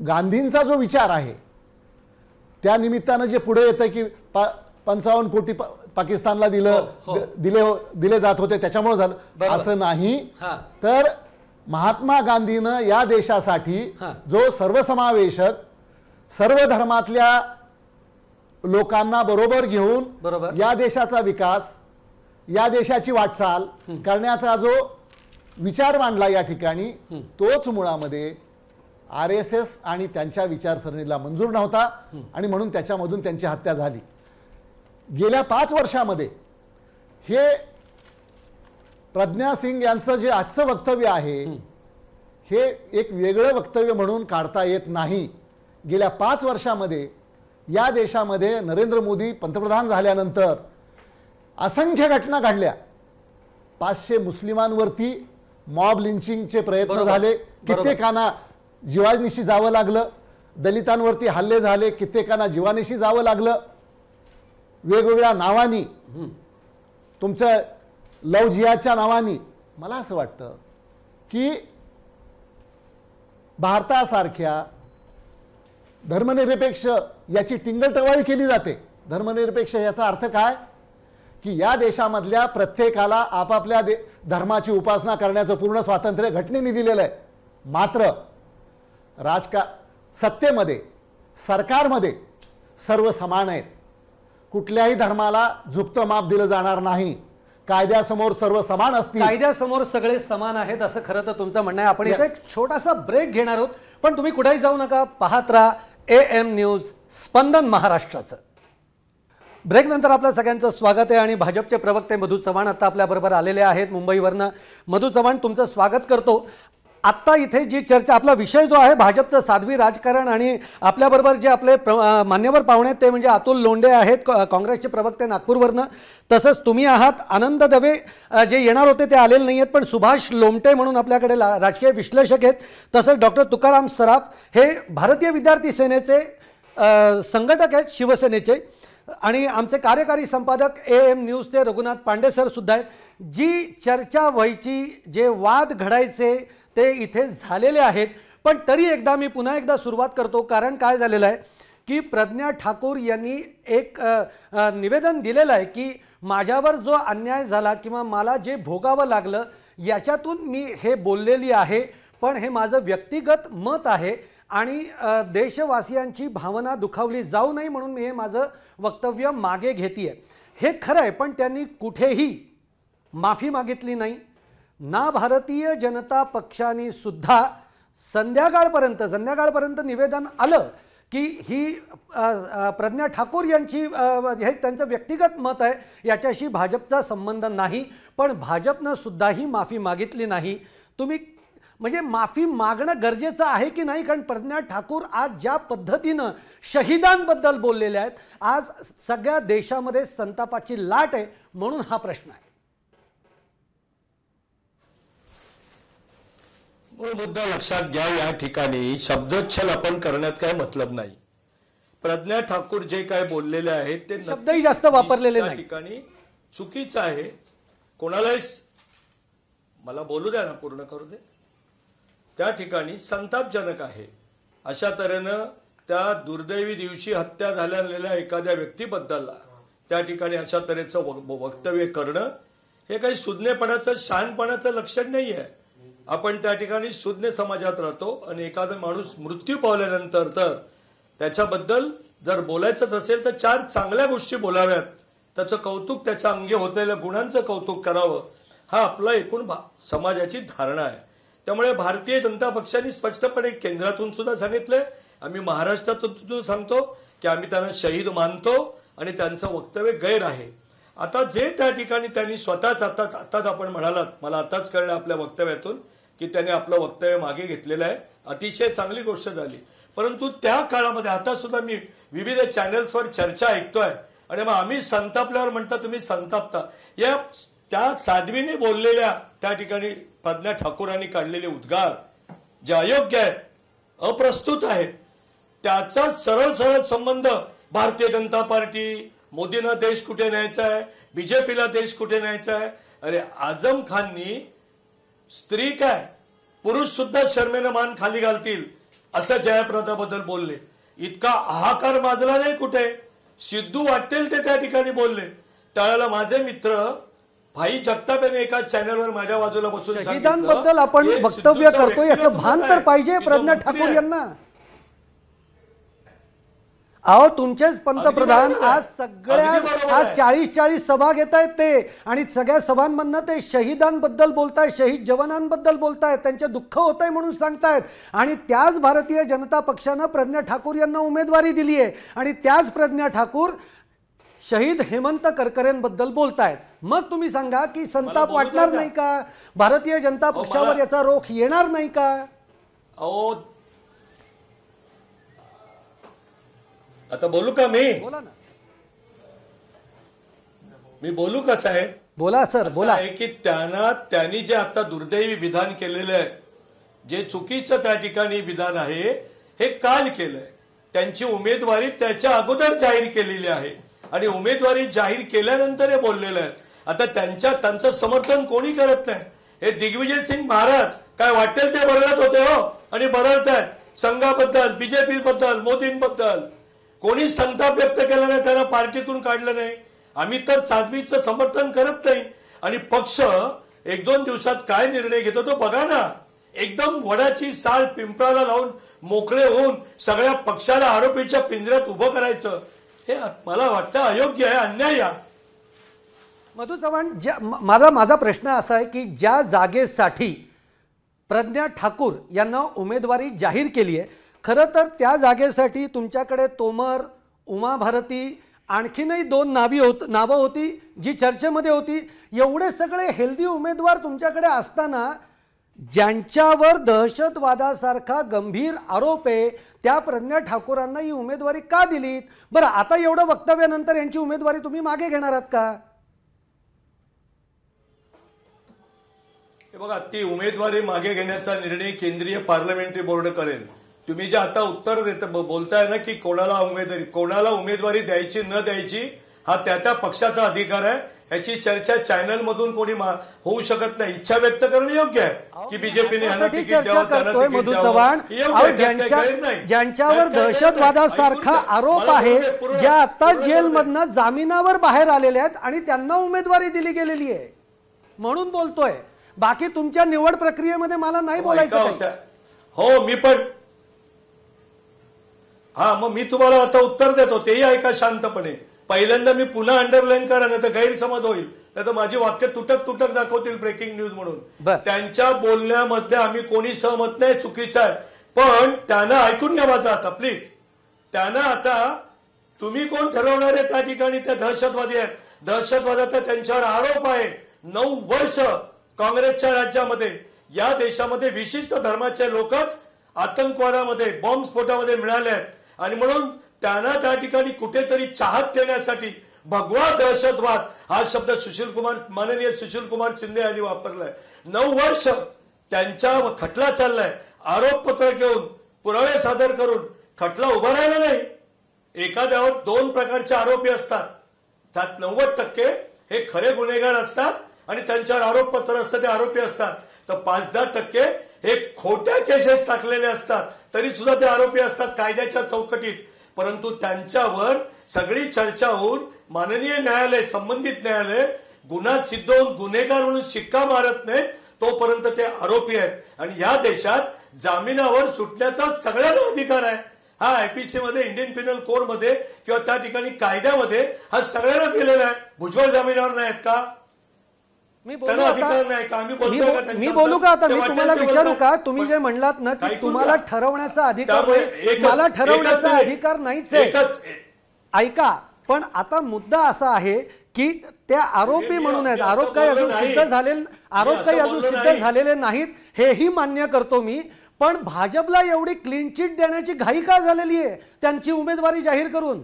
गांधींचा जो विचार आहे त्या निमित्तानं जे पुढे येतं की 55 कोटी पाकिस्तानला दिले जात होते त्याच्यामुळे झालं असं नाही. तर महात्मा गांधीनं या देशासाठी जो सर्वसमावेशक सर्व धर्मातल्या लोकांना बरोबर घेऊन या देशाचा विकास या देशाची वाटचाल करण्याचा जो विचार मांडला या ठिकाणी तोच मुळामध्ये RSS आणि त्यांच्या विचारसरणीला मंजूर नव्हता आणि म्हणून त्याच्यामधून त्यांची हत्या झाली. गेल्या 5 वर्षामध्ये हे प्रज्ञा सिंग यांचं जे आजचं वक्तव्य आहे हे एक वेगळं वक्तव्य म्हणून काढता येत नाही. गेल्या 5 वर्षामध्ये या देशामध्ये नरेंद्र मोदी पंतप्रधान झाल्यानंतर असंख्य घटना घडल्या. 500 मुस्लिमांवरती मॉब लिंचिंगचे प्रयत्न झाले, कित्येकांना जीवानिशी जावं लागलं. दलितांवरती हल्ले झाले, कित्येकांना जीवानिशी जावं लागलं. वेगवेगळ्या नावानी तुमचं लव जिहादच्या नावानी. मला असं वाटतं की भारतासारख्या धर्मनिरपेक्ष याची टिंगलटवाळी केली जाते. धर्मनिरपेक्ष याचा अर्थ काय की या देशामधल्या प्रत्येकाला आपापल्या धर्माची उपासना करण्याचं पूर्ण स्वातंत्र्य घटनेने दिलेलं आहे. मात्र सत्तेमध्ये सरकारमध्ये सर्व समान आहेत. कुठल्याही धर्माला झुकतं माप दिलं जाणार नाही. कायद्यासमोर सर्व समान असतील. कायद्यासमोर सगळे समान आहेत असं खरं तर तुमचं म्हणणं आहे. आपण इथे एक छोटासा ब्रेक घेणार आहोत पण तुम्ही कुठेही जाऊ नका. पाहत राहा AM न्यूज स्पंदन महाराष्ट्राचं. ब्रेक नंतर आपल्या सगळ्यांचं स्वागत आहे आणि भाजपचे प्रवक्ते मधू चव्हाण आता आपल्याबरोबर आलेले आहेत मुंबईवरनं. मधू चव्हाण तुमचं स्वागत करतो. आत्ता इथे जी चर्चा आपला विषय जो आहे भाजपचं साध्वी राजकारण आणि आपल्याबरोबर जे आपले मान्यवर पाहुणे आहेत ते म्हणजे अतुल लोंढे आहेत काँग्रेसचे प्रवक्ते नागपूरवरनं. तसंच तुम्ही आहात. आनंद दवे जे येणार होते ते आलेले नाही आहेत पण सुभाष लोमटे म्हणून आपल्याकडे राजकीय विश्लेषक आहेत. तसंच डॉक्टर तुकाराम सराफ हे भारतीय विद्यार्थी सेनेचे संघटक आहेत शिवसेनेचे आणि आमचे कार्यकारी संपादक AM न्यूजचे रघुनाथ पांडे सर सुद्धा आहेत. जी चर्चा व्हायची जे वाद घडायचे ते इथे झालेले आहेत पण तरी एकदा मी पुन्हा एकदा सुरुवात करतो. कारण काय झालेलं आहे की प्रज्ञा ठाकूर यांनी एक निवेदन दिलेलं आहे की माझ्यावर जो अन्याय झाला किंवा मला जे भोगावं लागलं याच्यातून मी हे बोललेली आहे पण हे माझं व्यक्तिगत मत आहे आणि देशवासियांची भावना दुखावली जाऊ नये म्हणून मी हे माझं वक्तव्य मागे घेतेय. हे खरं आहे पण त्यांनी कुठेही माफी मागितली नाही. ना भारतीय जनता पक्षाने सुद्धा संध्याकाळपर्यंत निवेदन आलं की ही प्रज्ञा ठाकूर यांची हे त्यांचं व्यक्तिगत मत आहे याच्याशी भाजपचा संबंध नाही पण भाजपनं सुद्धाही माफी मागितली नाही. तुम्ही म्हणजे माफी मागणं गरजेचं आहे की नाही. कारण प्रज्ञा ठाकूर आज ज्या पद्धतीनं शहीदांबद्दल बोललेले आहेत आज सगळ्या देशामध्ये संतापाची लाट आहे म्हणून हा प्रश्न आहे. मूळ मुद्दा लक्षात घ्या. या ठिकाणी शब्दच्छल आपण करण्यात काय मतलब नाही. प्रज्ञा ठाकूर जे काय बोललेले आहेत ते शब्दही जास्त वापरलेले नाही. ठिकाणी चुकीचं आहे. कोणालाही मला बोलू द्या ना, पूर्ण करू दे. त्या ठिकाणी संतापजनक आहे. अशा तऱ्हेनं त्या दुर्दैवी दिवशी हत्या झालेल्या एखाद्या व्यक्तीबद्दल त्या ठिकाणी अशा तऱ्हेचं वक्तव्य करणं हे काही सुज्ञपणाचं शहाणपणाचं लक्षण नाही आहे. आपण त्या ठिकाणी सुज्ञ समाजात राहतो आणि एखादा माणूस मृत्यू पावल्यानंतर तर त्याच्याबद्दल जर बोलायचंच असेल तर 4 चांगल्या गोष्टी बोलाव्यात त्याचं कौतुक, त्याच्या अंगी होतलेल्या गुणांचं कौतुक करावं, हा आपला एकूण समाजाची धारणा आहे. त्यामुळे भारतीय जनता पक्षाने स्पष्टपणे केंद्रातून सुद्धा सांगितलंय, आम्ही महाराष्ट्रातून सुद्धा सांगतो की आम्ही त्यांना शहीद मानतो आणि त्यांचं वक्तव्य गैर आहे. आता जे त्या ठिकाणी त्यांनी स्वतःच आताच आपण म्हणालात, मला आताच कळलं आपल्या वक्तव्यातून की त्यांनी आपलं वक्तव्य मागे घेतलेलं आहे. अतिशय चांगली गोष्ट झाली. परंतु त्या काळामध्ये आता सुद्धा मी विविध चॅनल्सवर चर्चा ऐकतोय आणि मग आम्ही संतापल्यावर म्हणता तुम्ही संतापता. या त्या साध्वीने बोललेल्या त्या ठिकाणी प्रज्ञा ठाकूरांनी काढलेले उद्गार जे अयोग्य आहेत, अप्रस्तुत आहेत, त्याचा सरळ सरळ संबंध भारतीय जनता पार्टी, मोदींना देश कुठे न्यायचा आहे, बीजेपीला देश कुठे न्यायचा आहे. अरे आझम खाननी स्त्री काय पुरुष सुद्धा शर्मेनं मान खाली घालतील असं जयप्रदाबद्दल बोलले. इतका हाहाकार माजला नाही कुठे. सिद्धू वाटेल ते त्या ठिकाणी बोलले. त्यावेळेला माझे मित्र भाई जगताप यांनी एका चॅनलवर माझ्या बाजूला बसून शहीदांबद्दल आपण वक्तव्य करतो याचं भान तर पाहिजे प्रज्ञा ठाकूर यांना. अहो तुमचेच पंतप्रधान आज सगळ्या आज 40 सभा घेत आहेत ते आणि सगळ्या सभांमधनं ते शहीदांबद्दल बोलतायत, शहीद जवानांबद्दल बोलतायत, त्यांचे दुःख होत आहे म्हणून सांगतायत. आणि त्याच भारतीय जनता पक्षानं प्रज्ञा ठाकूर यांना उमेदवारी दिली आहे आणि त्याच प्रज्ञा ठाकूर शहीद हेमंत करकरेंबद्दल बोलतायत. मग तुम्ही सांगा की संताप वाटणार नाही का? भारतीय जनता पक्षावर याचा रोख येणार नाही का? अहो आता बोलू का मी? बोला ना. मी बोलू का साहेब? बोला सर बोला. आहे की त्यांनी जे आता दुर्दैवी विधान केलेलं आहे, जे चुकीचं त्या ठिकाणी विधान आहे, हे काल केलंय. त्यांची उमेदवारी त्याच्या अगोदर जाहीर केलेली आहे आणि उमेदवारी जाहीर केल्यानंतर हे बोललेलं आहे. आता त्यांचं समर्थन कोणी करत नाही. हे दिग्विजय सिंग महाराज काय वाटेल ते बरळत होते हो आणि बरळतायत संघाबद्दल, बीजेपी बद्दल, मोदींबद्दल. कोणी संताप व्यक्त केला नाही, त्यांना पार्टीतून काढलं नाही. आम्ही तर साध्वीचं समर्थन करत नाही. आणि पक्ष 1-2 दिवसात काय निर्णय घेतो तो बघा ना. एकदम वडाची साळ पिंपळाला लावून मोकळे होऊन सगळ्या पक्षाला आरोपीच्या पिंजऱ्यात उभं करायचं, हे मला वाटतं अयोग्य आहे, अन्याय आहे. मधु चव्हाण, माझा प्रश्न असा आहे की ज्या जागेसाठी प्रज्ञा ठाकूर यांना उमेदवारी जाहीर केली आहे, खरं तर त्या जागेसाठी तुमच्याकडे तोमर, उमा भारती, आणखीनही 2 नावं होती जी चर्चेमध्ये होती. एवढे सगळे हेल्दी उमेदवार तुमच्याकडे असताना ज्यांच्यावर दहशतवादासारखा गंभीर आरोप आहे त्या प्रज्ञा ठाकूरांना ही उमेदवारी का दिलीत? बरं, आता एवढं वक्तव्यानंतर यांची उमेदवारी तुम्ही मागे घेणार आहात का? हे बघा, ती उमेदवारी मागे घेण्याचा निर्णय केंद्रीय पार्लमेंटरी बोर्ड करेल. तुम्ही जे आता उत्तर बोलताय ना की कोणाला उमेदवारी द्यायची न द्यायची हा त्या पक्षाचा अधिकार आहे. याची चर्चा चॅनल मधून कोणी होऊ शकत नाही. इच्छा व्यक्त करणं योग्य आहे की बीजेपीने ह्याला तिकीट द्यावं. मधु चव्हाण, ज्यांच्यावर दहशतवादासारखा आरोप आहे, ज्या आता जेलमधनं जामिनावर बाहेर आलेले आहेत आणि त्यांना उमेदवारी दिली गेलेली आहे म्हणून बोलतोय. बाकी तुमच्या निवड प्रक्रियेमध्ये मला नाही बोलायचं. हो मी पण मग मी तुम्हाला आता उत्तर देतो, तेही ऐका शांतपणे. पहिल्यांदा मी पुन्हा अंडरलाईन करा, नाही तर गैरसमज होईल, नाही तर माझी वाक्य तुटक दाखवतील ब्रेकिंग न्यूज म्हणून. त्यांच्या बोलण्यामध्ये आम्ही कोणी सहमत नाही, चुकीचं आहे. पण त्यांना ऐकून घ्या माझं आता प्लीज. त्यांना आता तुम्ही कोण ठरवणार आहे त्या ठिकाणी? त्या दहशतवादी आहेत. दहशतवादाचा त्यांच्यावर आरोप आहे. 9 वर्ष काँग्रेसच्या राज्यामध्ये या देशामध्ये विशिष्ट धर्माचे लोकच आतंकवादामध्ये, बॉम्बस्फोटामध्ये मिळाले आहेत आणि म्हणून त्यांना त्या ठिकाणी कुठेतरी चाहत देण्यासाठी भगवा दहशतवाद हा शब्द माननीय सुशील कुमार शिंदे यांनी वापरलाय. 9 वर्ष त्यांच्या खटला चाललाय. आरोपपत्र घेऊन, पुरावे सादर करून खटला उभा राहिला नाही. एखाद्यावर 2 प्रकारचे आरोपी असतात. त्यात 90% हे खरे गुन्हेगार असतात आणि त्यांच्यावर आरोपपत्र असतं, ते आरोपी असतात. तर 5-10% हे खोट्या केसेस टाकलेले असतात, तरी सुद्धा ते आरोपी असतात कायद्याच्या चौकटीत. परंतु त्यांच्यावर सगळी चर्चा होऊन माननीय न्यायालय, संबंधित न्यायालय गुन्हा सिद्ध होऊन गुन्हेगार म्हणून शिक्का मारत नाही तोपर्यंत ते आरोपी आहेत. आणि या देशात जामिनावर सुटण्याचा सगळ्यांना अधिकार आहे. हा IPC मध्ये, इंडियन पिनल कोड मध्ये किंवा त्या ठिकाणी कायद्यामध्ये हा सगळ्यांना दिलेला आहे. भुजबळ जामिनावर नाहीत का? मी त्यांना अधिकार नाही का? आम्ही बोलतोय का त्यांच्याबद्दल? मी बोलू का आता? ते मी वाटेल तुम्हाला ते विचारू बोलतात. का? तुम्ही जे म्हणलात ना की ऐकून तुम्हाला घ्या. ठरवण्याचा अधिकार त्यामुळे नाही, मला ठरवण्याचा अधिकार नाहीच आहे. एकच ऐका, पण आता मुद्दा असा आहे की त्या आरोपी मी म्हणून आहेत, असं आरोप काही बोललो अजून नाही. सिद्ध झालेले, आरोप मी काही असं अजून बोललो सिद्ध नाही. झालेले नाहीत, हेही मान्य करतो मी. पण भाजपला एवढी क्लीन चिट देण्याची घाई का झालेली आहे त्यांची उमेदवारी जाहीर करून?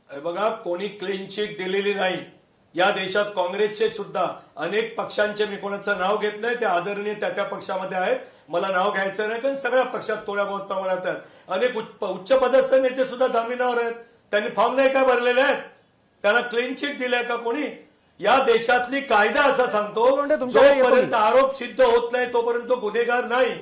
हे बघा, कोणी क्लीन चिट दिलेली नाही. या देशात काँग्रेसचे सुद्धा अनेक पक्षांचे, मी कोणाचं नाव घेत नाही, ते आदरणीय त्या त्या पक्षामध्ये आहेत, मला नाव घ्यायचं नाही, कारण सगळ्या पक्षात थोड्या बहुत प्रमाणात आहेत. अनेक उच्च पदस्थ नेते सुद्धा जामिनावर आहेत. त्यांनी फॉर्म नाही काय भरलेले आहेत? त्यांना क्लीन चिट दिलाय का कोणी? या देशातली कायदा असा सांगतो, जोपर्यंत आरोप सिद्ध होत नाही तोपर्यंत तो गुन्हेगार नाही.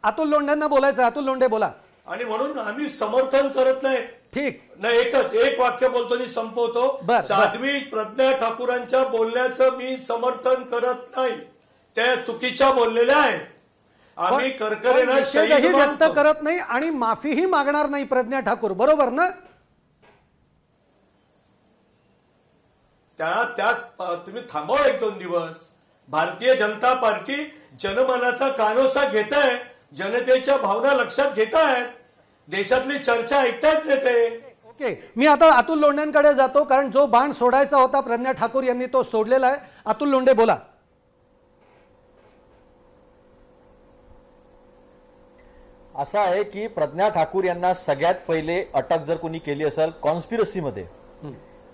अतुल लोंढेंना बोलायचं. अतुल लोंढे बोला. आणि म्हणून आम्ही समर्थन करत नाही. ठीक नाही, एक वाक्य बोलतो आणि संपवतो. साध्वी प्रज्ञा ठाकूरांच्या बोलण्याचं मी समर्थन करत नाही. त्या चुकीच्या बोललेल्या आहेत. आम्ही करकरेना निषेधही व्यक्त करत नाही आणि माफीही मागणार नाही प्रज्ञा ठाकूर, बरोबर ना? त्या तुम्ही थांबवा 1-2 दिवस. भारतीय जनता पार्टी जनमनाचा कानोसा घेत आहे, जनतेच्या भावना लक्षात घेत आहेत, देशातली चर्चा ऐकतायत नेते. ओके, मी आता अतुल लोंढेंकडे जातो, कारण जो बाण सोडायचा होता प्रज्ञा ठाकूर यांनी तो सोडलेला आहे. अतुल लोंढे बोला. असं आहे की प्रज्ञा ठाकूर यांना सगळ्यात पहिले अटक जर कोणी केली असेल कॉन्स्पिरसीमध्ये,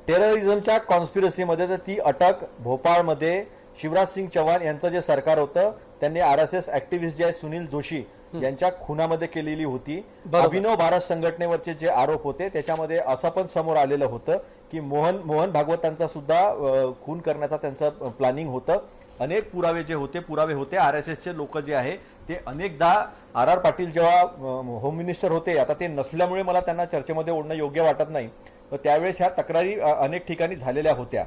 टेररिझमच्या कॉन्स्पिरसीमध्ये, तर ती अटक भोपाळमध्ये शिवराज सिंग चौहान यांचं जे सरकार होतं त्यांनी RSS ऍक्टिव्हिस्ट जे आहे सुनील जोशी यांच्या खुनामध्ये केलेली होती. अभिनव भारत संघटनेवरचे जे आरोप होते त्याच्यामध्ये असं पण समोर आलेलं होतं की मोहन भागवतांचा सुद्धा खून करण्याचा त्यांचं प्लॅनिंग होतं. अनेक पुरावे होते. RSSचे लोक जे आहे ते अनेकदा RR पाटील जेव्हा होम मिनिस्टर होते, आता ते नसल्यामुळे मला त्यांना चर्चेमध्ये ओढणं योग्य वाटत नाही, त्यावेळेस ह्या तक्रारी अनेक ठिकाणी झालेल्या होत्या.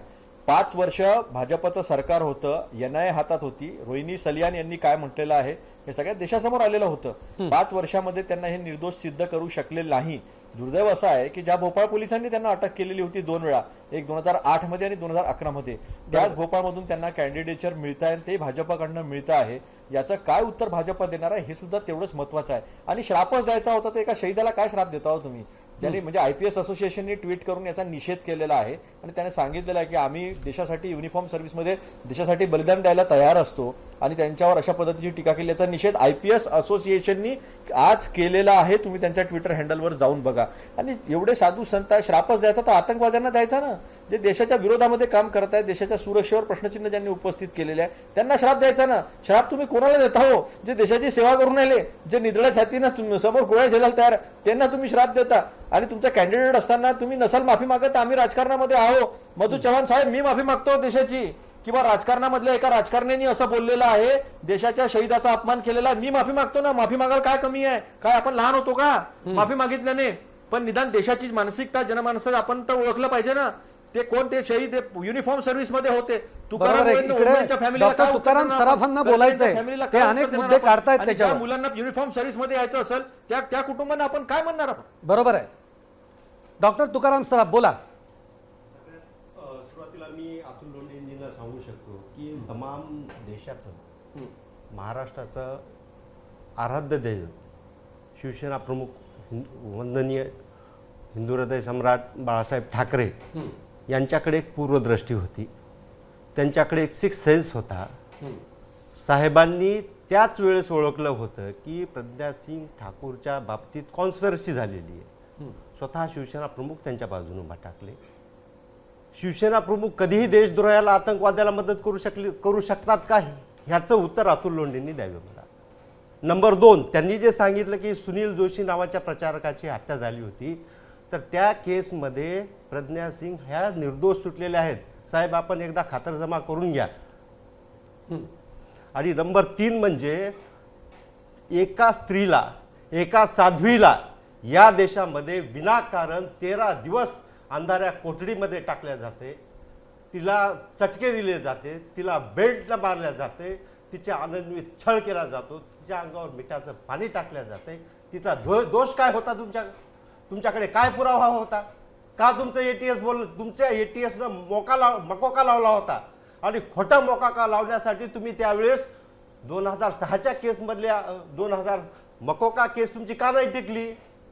5 वर्ष भाजपचं सरकार होतं, NIA हातात होती. रोहिणी सलियान यांनी काय म्हटलेलं आहे हे सगळ्या देशासमोर आलेलं होतं. 5 वर्षामध्ये त्यांना हे निर्दोष सिद्ध करू शकले नाही. दुर्दैव असं आहे की ज्या भोपाळ पोलिसांनी त्यांना अटक केलेली होती 2 वेळा, एक 2008 मध्ये आणि 2011 मध्ये, त्याच भोपाळमधून त्यांना कॅन्डिडेचर मिळत आहे, ते भाजपकडनं मिळतं आहे. याचं काय उत्तर भाजप देणार आहे हे सुद्धा तेवढंच महत्वाचं आहे. आणि श्रापच द्यायचा होता तर एका शहीदाला काय श्राप देता हो तुम्ही? ज्याने म्हणजे IPS असोसिएशनने ट्विट करून याचा निषेध केलेला आहे आणि त्याने सांगितलेलं आहे की आम्ही देशासाठी युनिफॉर्म सर्व्हिसमध्ये देशासाठी बलिदान द्यायला तयार असतो आणि त्यांच्यावर अशा पद्धतीची टीका केली. याचा निषेध IPS असोसिएशननी आज केलेला आहे. तुम्ही त्यांच्या ट्विटर हँडलवर जाऊन बघा. आणि एवढे साधू संत श्रापच द्यायचा तर आतंकवाद्यांना द्यायचा ना, जे देशाच्या विरोधामध्ये काम करत आहेत, देशाच्या सुरक्षेवर प्रश्नचिन्ह ज्यांनी उपस्थित केलेले आहे त्यांना श्राप द्यायचा ना. श्राप तुम्ही कोणाला देता हो? जे देशाची सेवा करून राहिले, जे निधड्या छातीनं समोर गोळ्या झेलायला तयार, त्यांना तुम्ही श्राप देता. आणि तुमचा कॅन्डिडेट असताना तुम्ही नसाल माफी मागत, आम्ही राजकारणामध्ये आहो. मधू चव्हाण साहेब, मी माफी मागतो देशाची, किंवा राजकारणामधल्या एका राजकारण्याने असं बोललेलं आहे, देशाच्या शहीदाचा अपमान केलेला, मी माफी मागतो ना. माफी मागायला काय कमी आहे? काय आपण लहान होतो का माफी मागितल्याने? पण निदान देशाची मानसिकता, जनमानसाचं आपण तर ओळखलं पाहिजे ना. ते कोण ते शहीद युनिफॉर्म सर्व्हिस मध्ये होते. डॉक्टर तुकाराम सराफांना बोलायचंय, ते अनेक मुद्दे काढतायत त्याच्यावर. मुलांना युनिफॉर्म सर्व्हिस मध्ये यायचं असेल त्या कुटुंबांना आपण काय म्हणणार? बरोबर आहे. डॉक्टर तुकाराम सराफ बोला. सुरुवातीला मी अतुल लोंढेंजींना सांगू शकतो की तमाम देशाचं, महाराष्ट्राचं आराध्य दैवत शिवसेना प्रमुख वंदनीय हिंदू हृदय सम्राट बाळासाहेब ठाकरे यांच्याकडे एक पूर्वदृष्टी होती, त्यांच्याकडे एक सिक्स्थ सेन्स होता. साहेबांनी त्याच वेळेस ओळखलं होतं की प्रज्ञासिंग ठाकूरच्या बाबतीत कॉन्स्पिरसी झालेली आहे. स्वतः शिवसेना प्रमुख त्यांच्या बाजूने उभा टाकले. शिवसेना प्रमुख कधीही देशद्रोहाला, आतंकवाद्याला मदत करू शकतात का, ह्याचं उत्तर अतुल लोंढेंनी द्यावे मला. नंबर 2, त्यांनी जे सांगितलं की सुनील जोशी नावाच्या प्रचारकाची हत्या झाली होती, तर त्या केसमध्ये प्रज्ञा सिंग ह्या निर्दोष सुटलेल्या आहेत. साहेब, आपण एकदा खातरजमा करून घ्या. आणि नंबर 3 म्हणजे एका स्त्रीला, एका साध्वीला या देशामध्ये विनाकारण 13 दिवस अंधाऱ्या कोठडीमध्ये टाकल्या जाते, तिला चटके दिले जाते, तिला बेल्टला मारल्या जाते, तिच्या अनन्वित छळ केला जातो, तिच्या अंगावर मिठाचं पाणी टाकलं जातंय, तिचा दोष काय होता, तुमच्याकडे काय पुरावा होता, का तुमचं ATS तुमच्या ATSनं मकोका लावला होता, आणि खोटा मोका लावण्यासाठी तुम्ही त्यावेळेस 2006च्या केसमधल्या 2000 मकोका केस तुमची का नाही टिकली,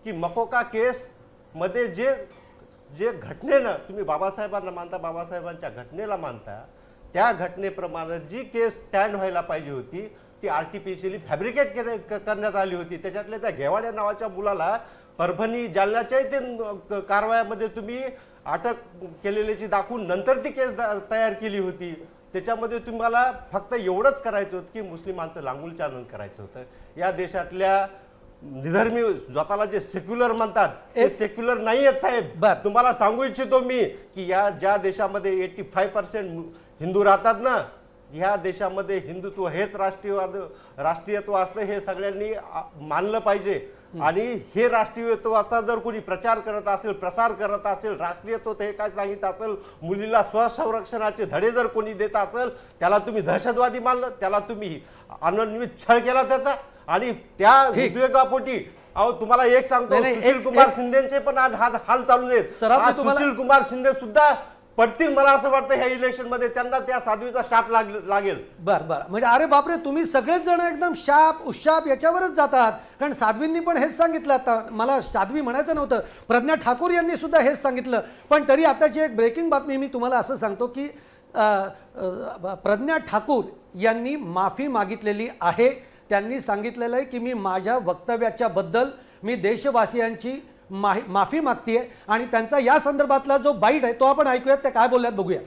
की मकोका केस मध्ये जे घटनेनं तुम्ही बाबासाहेबांना मानता, बाबासाहेबांच्या घटनेला मानता, त्या घटनेप्रमाणे जी केस स्टँड व्हायला पाहिजे होती ती आर्टिफिशियली फॅब्रिकेट करण्यात आली होती. त्याच्यातल्या त्या घेवाड्या नावाच्या मुलाला परभणी जालन्याच्याही ते कारवायामध्ये तुम्ही अटक केलेल्याची दाखवून नंतर ती केस तयार केली होती. त्याच्यामध्ये तुम्हाला फक्त एवढंच करायचं होतं की मुस्लिमांचं लांगुलचालन करायचं होतं. या देशातल्या निधर्मी स्वतःला जे सेक्युलर म्हणतात ते सेक्युलर नाही आहेत साहेब. तुम्हाला सांगू इच्छितो मी की या ज्या देशामध्ये 85% हिंदू राहतात ना, ह्या देशामध्ये हिंदुत्व हेच राष्ट्रीयत्व असतं हे सगळ्यांनी मानलं पाहिजे. आणि हे राष्ट्रीयत्वाचा जर कोणी प्रचार करत असेल, प्रसार करत असेल, राष्ट्रीयत्व हे काय सांगितलं असेल, मुलीला स्वसंरक्षणाचे धडे जर कोणी देत असेल, त्याला तुम्ही दहशतवादी मानलं, त्याला तुम्ही अनन्वित छळ केला त्याचा. आणि त्या उद्वेगापोटी तुम्हाला एक सांगतो, सुशील कुमार शिंदेचे पण आज हाल चालू आहेत. सुशील कुमार शिंदे सुद्धा पडतील मला असं वाटतं ह्या इलेक्शन मध्ये, त्यांना त्या साध्वीचा शाप लागेल. बरं म्हणजे अरे बापरे, तुम्ही सगळेच जण एकदम शाप उशाप याच्यावरच जातात. कारण साध्वींनी पण हेच सांगितलं, आता मला साध्वी म्हणायचं नव्हतं, प्रज्ञा ठाकूर यांनी सुद्धा हेच सांगितलं. पण तरी आताची एक ब्रेकिंग बातमी मी तुम्हाला असं सांगतो की प्रज्ञा ठाकूर यांनी माफी मागितलेली आहे. त्यांनी सांगितलेलं आहे की मी माझ्या वक्तव्याच्या बद्दल मी देशवासियांची माफी मागतीये. आणि त्यांचा या संदर्भातला जो बाईट आहे तो आपण ऐकूयात, ते काय बोलल्यात बघूया.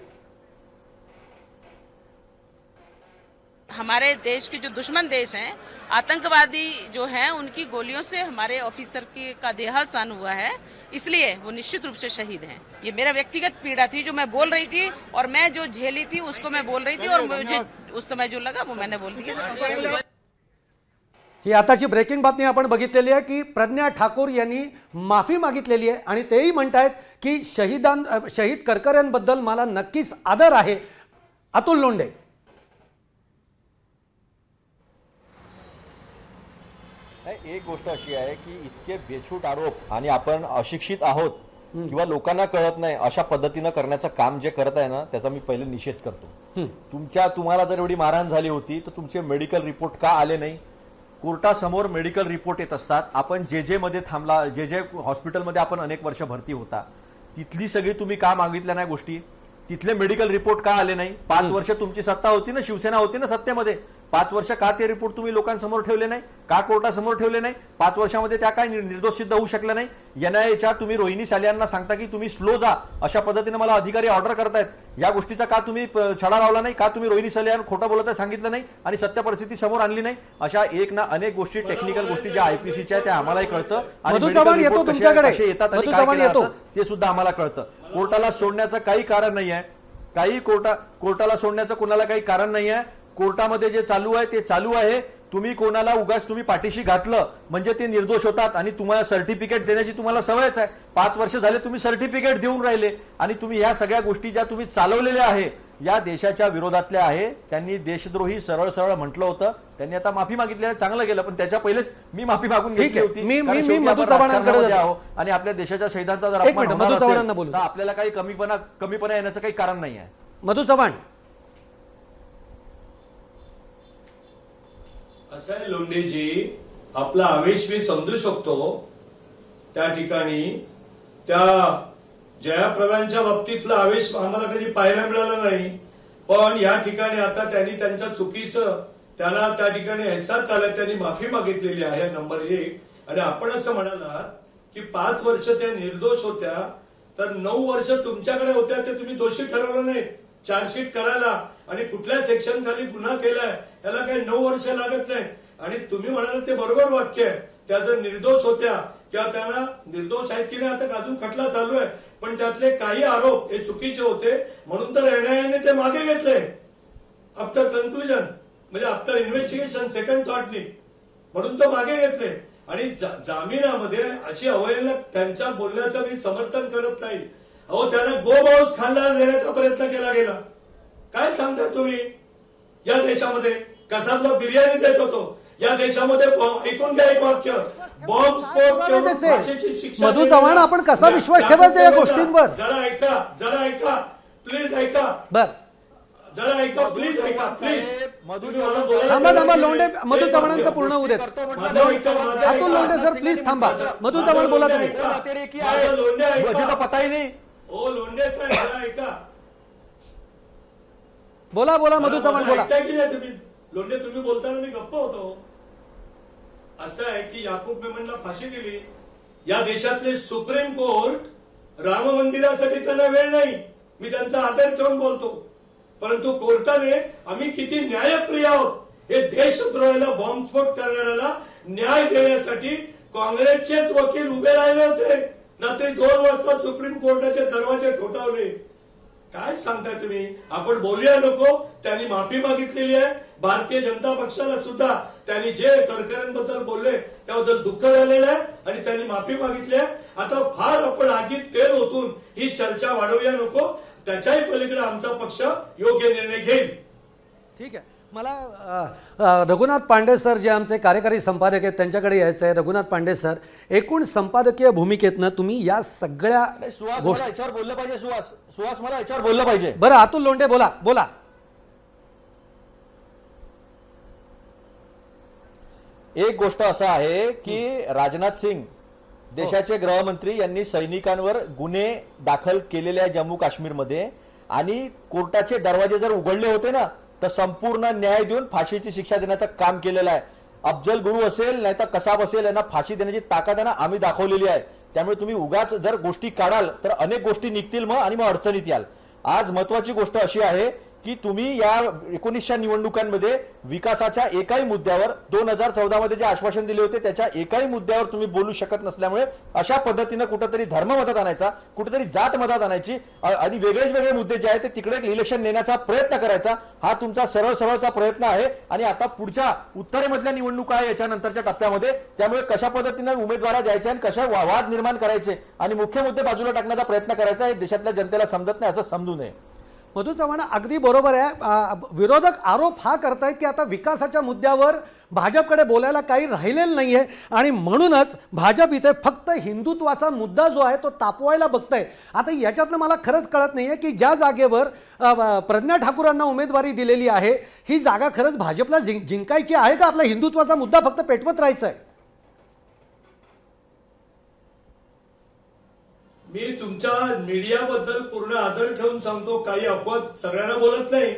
हमारे देश के जो दुश्मन देश हैं, आतंकवादी जो हैं, उनकी गोलियों से हमारे ऑफिसर का देहावसान हुआ है, इसलिए वो निश्चित रूप से शहीद हैं. ये मेरा व्यक्तिगत पीड़ा थी जो मैं बोल रही थी, और मैं जो झेली थी उसको मैं बोल रही थी, और मुझे उस समय जो लगा वो मैंने बोल दिया. ही आताची ब्रेकिंग बातमी आपण बघितलेली आहे की प्रज्ञा ठाकूर यांनी माफी मागितलेली आहे आणि तेही म्हणतायत की शहीद करकऱ्यांबद्दल मला नक्कीच आदर आहे. अतुल लोंढे. एक गोष्ट अशी आहे की इतके बेछूट आरोप आणि आपण अशिक्षित आहोत किंवा लोकांना कळत नाही अशा पद्धतीनं करण्याचं काम जे करत आहे ना, त्याचा मी पहिले निषेध करतो. तुम्हाला जर एवढी मारहाण झाली होती तर तुमचे मेडिकल रिपोर्ट का आले नाही? कोर्टासमोर मेडिकल रिपोर्ट येत असतात. आपण जे मध्ये थांबला, जे हॉस्पिटलमध्ये आपण अनेक वर्ष भरती होता, तिथली सगळी तुम्ही का मागितल्या नाही गोष्टी? तिथले मेडिकल रिपोर्ट का आले नाही? 5 वर्ष तुमची सत्ता होती ना, शिवसेना होती ना सत्तेमध्ये, 5 वर्ष का ते रिपोर्ट तुम्ही लोकांसमोर ठेवले नाही? का कोर्टासमोर ठेवले नाही? 5 वर्षामध्ये त्या काय निर्दोष सिद्ध होऊ शकल्या नाही? NIAच्या तुम्ही रोहिणी सालियांना सांगता की तुम्ही स्लो जा, अशा पद्धतीने मला अधिकारी ऑर्डर करतायत. या गोष्टीचा का तुम्ही छडा लावला नाही? का तुम्ही रोहिणी सालियान खोटं बोलत आहे सांगितलं नाही आणि सत्य परिस्थिती समोर आणली नाही? अशा एक ना अनेक गोष्टी, टेक्निकल गोष्टी ज्या IPCच्या त्या आम्हालाही कळतं आणि येतात ते सुद्धा आम्हाला कळतं. कोर्टाला सोडण्याचं काही कारण नाही आहे. कोर्टाला सोडण्याचं कोणाला काही कारण नाही आहे. कोर्टामध्ये जे चालू आहे ते चालू आहे. तुम्ही कोणाला उगाच तुम्ही पाठीशी घातलं म्हणजे ते निर्दोष होतात आणि तुम्हाला सर्टिफिकेट देण्याची तुम्हाला सवयच आहे. 5 वर्ष झाले तुम्ही सर्टिफिकेट देऊन राहिले आणि तुम्ही या सगळ्या गोष्टी ज्या तुम्ही चालवलेल्या आहे या देशाच्या विरोधातल्या आहे. त्यांनी देशद्रोही सरळ सरळ म्हटलं होतं, त्यांनी आता माफी मागितली आहे, चांगलं केलं. पण त्याच्या पहिलेच मी माफी मागून घेतली होती. मी मधु चव्हाणांकडे आणि आपल्या देशाच्या शहीदांचा जर अपमान आपल्याला काही कमीपणा येण्याचं काही कारण नाही आहे. मधु चव्हाण. असं आहे लोंढेजी, आपला आवेश मी समजू शकतो. त्या ठिकाणी त्या जयाप्रदांच्या बाबतीतला आवेश आम्हाला कधी पाहायला मिळाला नाही. पण या ठिकाणी आता त्यांनी त्यांच्या चुकीचं त्याला त्या ठिकाणी ह्याचाच चालत त्यांनी माफी मागितलेली आहे, नंबर 1. आणि आपण असं म्हणालात की 5 वर्ष त्या निर्दोष होत्या, तर 9 वर्ष तुमच्याकडे होत्या ते तुम्ही दोषी ठरवलं नाही चार्जशीट करायला. आणि कुठल्या सेक्शन खाली गुन्हा केलाय त्याला काही 9 वर्ष लागत नाही. आणि तुम्ही म्हणालात ते बरोबर वाक्य आहे, त्या जर निर्दोष होत्या किंवा त्यांना निर्दोष आहेत की नाही आता अजून खटला चालू आहे, पण त्यातले काही आरोप हे चुकीचे होते म्हणून तर NIAने ते मागे घेतले आफ्टर कन्क्लुजन, म्हणजे आफ्टर इन्व्हेस्टिगेशन सेकंड थॉटनी, म्हणून तर मागे घेतले. आणि जामिनामध्ये अशी अवहेलना त्यांच्या बोलण्याचं मी समर्थन करत नाही. अहो त्यांना गो बाउस खायला देण्याचा प्रयत्न केला गेला. काय सांगता तुम्ही? या देशामध्ये कसाबला बिर्याणी देत होतो. या देशामध्ये ऐकून घ्या एक वाक्य, बॉम्ब स्फोट करून फाशीची शिक्षा मधु चव्हाण, आपण कसा विश्वास ठेवायचा या गोष्टींवर? जरा ऐका प्लीज ऐका. बर, जरा ऐका प्लीज, ऐका प्लीज. थांबा लोंढे, मधु चव्हाणांचं पूर्ण होऊ देत. अतुल लोंढे सर प्लीज थांबा. मधु चव्हाण बोला तुम्ही. पता ही नाही. ओ लोंढे साहेब जरा ऐका. बोला मधु चव्हाण बोला. ऐकताय की नाही तुम्ही? लोंढे तुम्ही बोलताना मी गप्प होतो. असं आहे की याकूब मेमनला फाशी दिली. या देशातले सुप्रीम कोर्ट राम मंदिरासाठी त्यांना वेळ नाही, मी त्यांचा आदर ठेवून बोलतो, परंतु कोर्टाने आम्ही किती न्यायप्रिय आहोत हे देशद्रोहाला, बॉम्बस्फोट करणाऱ्याला न्याय देण्यासाठी काँग्रेसचेच वकील उभे राहिले होते. रात्री 2 वाजता सुप्रीम कोर्टाचे दरवाजे ठोठावले. काय सांगताय तुम्ही? आपण बोलूया नको. त्यांनी माफी मागितलेली आहे. भारतीय जनता पक्षाला सुद्धा त्यांनी जे करकऱ्यांबद्दल बोलले त्याबद्दल दुःख झालेलं आहे आणि त्यांनी माफी मागितली आहे. आता फार आपण आगीत तेल ओतून ही चर्चा वाढवूया नको. त्याच्याही पलीकडे आमचा पक्ष योग्य निर्णय घेईल. ठीक आहे. मला रघुनाथ पांडे सर जे आमचे कार्यकारी संपादक आहेत त्यांच्याकडे यायचं आहे. रघुनाथ पांडे सर, एकूण संपादकीय भूमिकेतनं तुम्ही या सगळ्या गोष्टी याच्यावर बोललं पाहिजे. सुहास मला याच्यावर बोललं पाहिजे. बरं अतुल लोंढे बोला. एक गोष्ट असं आहे की राजनाथ सिंग देशाचे गृहमंत्री यांनी सैनिकांवर गुन्हे दाखल केलेले आहे जम्मू काश्मीरमध्ये, आणि कोर्टाचे दरवाजे जर उघडले होते ना तर संपूर्ण न्याय देऊन फाशीची शिक्षा देण्याचं काम केलेलं आहे. अफजल गुरु असेल नाही तर कसाब असेल यांना फाशी देण्याची ताकद आहे ना आम्ही दाखवलेली आहे. त्यामुळे तुम्ही उगाच जर गोष्टी काढाल तर अनेक गोष्टी निघतील मग आणि मग अडचणीत याल. आज महत्वाची गोष्ट अशी आहे की तुम्ही या 19च्या निवडणुकांमध्ये विकासाच्या एकाही मुद्द्यावर 2014 मध्ये जे आश्वासन दिले होते त्याच्या एकाही मुद्द्यावर तुम्ही बोलू शकत नसल्यामुळे अशा पद्धतीने कुठेतरी धर्म मतात आणायचा, कुठेतरी जात मतात आणायची आणि वेगळे मुद्दे जे आहेत ते तिकडे इलेक्शन नेण्याचा प्रयत्न करायचा हा तुमचा सरळचा प्रयत्न आहे. आणि आता पुढच्या उत्तरेमधल्या निवडणुका आहे याच्यानंतरच्या टप्प्यामध्ये, त्यामुळे कशा पद्धतीने उमेदवार द्यायचे आणि कशा वाद निर्माण करायचे आणि मुख्य मुद्दे बाजूला टाकण्याचा प्रयत्न करायचा हे देशातल्या जनतेला समजत नाही असं समजू नये. मधु चव्हाण अगदी बरोबर आहे. विरोधक आरोप हा करतायत की आता विकासाच्या मुद्द्यावर भाजपकडे बोलायला काही राहिलेलं नाहीये आणि म्हणूनच भाजप इथे फक्त हिंदुत्वाचा मुद्दा जो आहे तो तापवायला बघतंय. आता याच्यातनं मला खरंच कळत नाहीये की ज्या जागेवर प्रज्ञा ठाकूरांना उमेदवारी दिलेली आहे ही जागा खरंच भाजपला जिंकायची आहे का आपला हिंदुत्वाचा मुद्दा फक्त पेटवत राहायचा आहे? मी तुमच्या मीडियाबद्दल पूर्ण आदर ठेवून सांगतो, काही अपवाद सगळ्यांना बोलत नाही.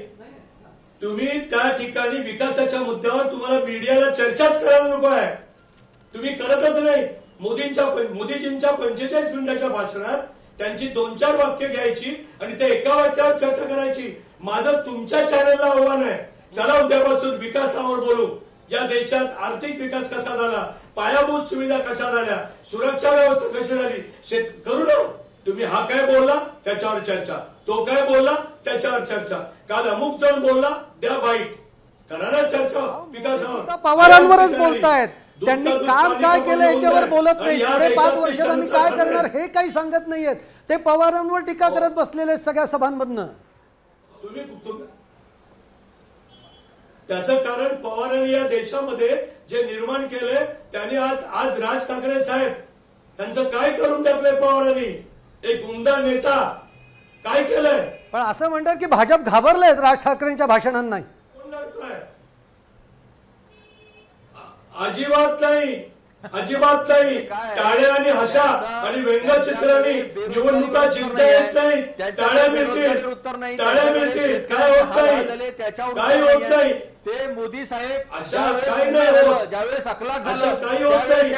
तुम्ही त्या ठिकाणी विकासाच्या मुद्द्यावर तुम्हाला मीडियाला चर्चाच करायला नको आहे, तुम्ही करतच नाही. मोदीजींच्या 45 मिनिटाच्या भाषणात त्यांची 2-4 वाक्य घ्यायची आणि ते एका वाक्यावर चर्चा करायची. माझं तुमच्या चॅनलला आव्हान आहे, चला उद्यापासून विकासावर बोलू. या देशात आर्थिक विकास कसा झाला, पायाभूत सुविधा कशा झाल्या, सुरक्षा व्यवस्था कशी झाली करू ना. तुम्ही हा काय बोलला त्याच्यावर चर्चा, तो काय बोलला त्याच्यावर चर्चा, काल अमुक जण बोलला द्या बाईट, करा ना चर्चा विकासावर. पवारांवरच बोलतायत, त्यांनी काम काय केलं याच्यावर बोलत नाही. पुढे 5 वर्षात आम्ही काय करणार हे काही सांगत नाहीयेत. ते पवारांवर टीका करत बसलेले सगळ्या सभांमधनं. त्याचं कारण पवारांनी या देशामध्ये जे निर्माण केले त्यांनी आज राज ठाकरे साहेब त्यांचं काय करून टाकलंय पवारांनी. एक उमदा नेता काय केलंय. पण असं म्हणतात की भाजप घाबरलंय राज ठाकरेंच्या भाषणांना. कोण लढतोय? अजिबात नाही, अजिबात नाही. टाळ्या आणि हशा आणि व्यंगचित्रांनी निवडणुका जिंकता येत नाही. टाळ्या मिळतील, टाळ्या मिळतील, काय होत नाही, काय होत नाही. ते मोदी साहेब अशा काही नाही होत, ज्यावेळेस अखलाक अशा काही होत नाही.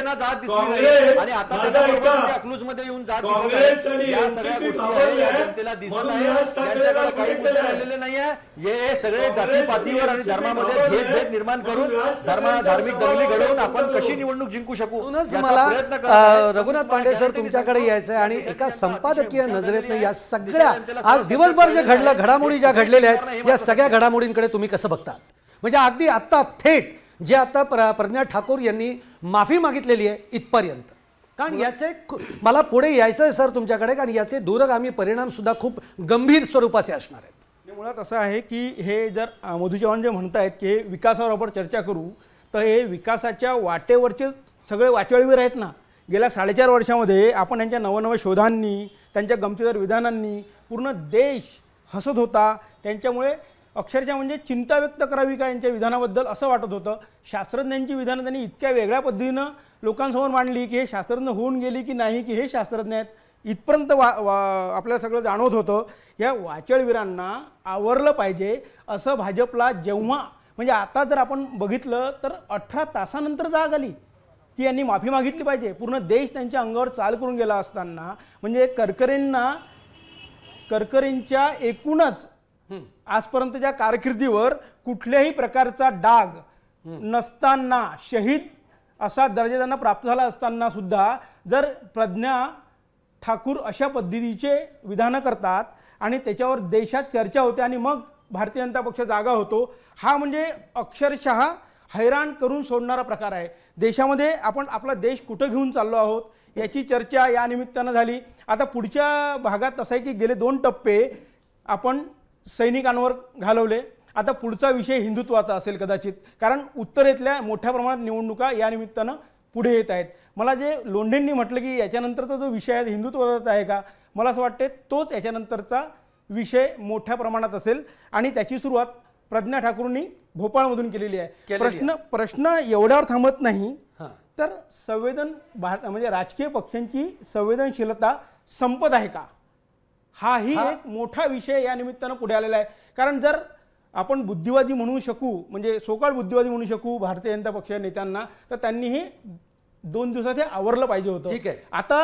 काँग्रेस आणि आता माझा ऐका, अकलूज मध्ये येऊन जात काँग्रेस आणि एनसीपी जनतेला दिसत आहे नाहीये. हे सगळे जातीपातीवर आणि धर्मामध्ये भेदभाव निर्माण करून धार्मिक दंगली घडवून आपण कशी निवडणूक जिंकू शकू. मला रघुनाथ पांडे सर तुमच्याकडे यायचंय आणि एका संपादकीय नजरेतनं या सगळ्या आज दिवसभर जे घडलं, घडामोडी ज्या घडलेल्या आहेत या सगळ्या घडामोडींकडे तुम्ही कसं बघतात? म्हणजे अगदी आत्ता थेट जे आता प्रज्ञा ठाकूर यांनी माफी मागितलेली आहे इथपर्यंत. कारण याचे मला पुढे यायचं आहे सर तुमच्याकडे, कारण याचे दूरगामी परिणाम सुद्धा खूप गंभीर स्वरूपाचे असणार आहेत. मुळात असं आहे की हे जर मधु चव्हाण जे म्हणतायत की हे विकासावर आपण चर्चा करू, तर हे विकासाच्या वाटेवरचे सगळे वाचळवीर आहेत ना. गेल्या 4.5 वर्षामध्ये आपण यांच्या नवनव्या शोधांनी, त्यांच्या गमतीदार विधानांनी पूर्ण देश हसत होता. त्यांच्यामुळे अक्षरशः म्हणजे चिंता व्यक्त करावी का यांच्या विधानाबद्दल असं वाटत होतं. शास्त्रज्ञांची विधानं त्यांनी इतक्या वेगळ्या पद्धतीनं लोकांसमोर मांडली की हे शास्त्रज्ञ होऊन गेली की नाही, की हे शास्त्रज्ञ आहेत इथपर्यंत आपल्याला सगळं जाणवत होतं. या वाचळवीरांना आवरलं पाहिजे असं भाजपला जेव्हा म्हणजे आता जर आपण बघितलं तर 18 तासानंतर जाग आली की यांनी माफी मागितली पाहिजे. पूर्ण देश त्यांच्या अंगावर चाल करून गेला असताना म्हणजे करकरेंच्या एकूणच आजपर्यंतच्या कारकिर्दीवर कुठल्याही प्रकारचा डाग नसताना, शहीद असा दर्जा त्यांना प्राप्त झाला असताना सुद्धा जर प्रज्ञा ठाकूर अशा पद्धतीचे विधानं करतात आणि त्याच्यावर देशात चर्चा होते आणि मग भारतीय जनता पक्ष जागा होतो, हा म्हणजे अक्षरशः हैराण करून सोडणारा प्रकार आहे. देशामध्ये आपण आपला देश कुठं घेऊन चाललो आहोत याची चर्चा या निमित्तानं झाली. आता पुढच्या भागात असं आहे की गेले 2 टप्पे आपण सैनिकांवर घालवले. आता पुढचा विषय हिंदुत्वाचा असेल कदाचित, कारण उत्तरेतल्या मोठ्या प्रमाणात निवडणुका या निमित्तानं पुढे येत आहेत. मला जे लोंढेंनी म्हटलं की याच्यानंतरचा जो विषय आहे हिंदुत्वाचा आहे का, मला असं वाटते तोच याच्यानंतरचा विषय मोठ्या प्रमाणात असेल आणि त्याची सुरुवात प्रज्ञा ठाकूरनी भोपाळमधून केलेली आहे. प्रश्न एवढ्यावर थांबत नाही तर म्हणजे राजकीय पक्षांची संवेदनशीलता संपत आहे का, हाही एक मोठा विषय या निमित्तानं पुढे आलेला आहे. कारण जर आपण बुद्धिवादी म्हणू शकू, म्हणजे सोकाळ बुद्धिवादी म्हणू शकू भारतीय जनता पक्ष नेत्यांना, तर त्यांनी हे 2 दिवसात हे आवरलं पाहिजे होतं. ठीक आहे. आता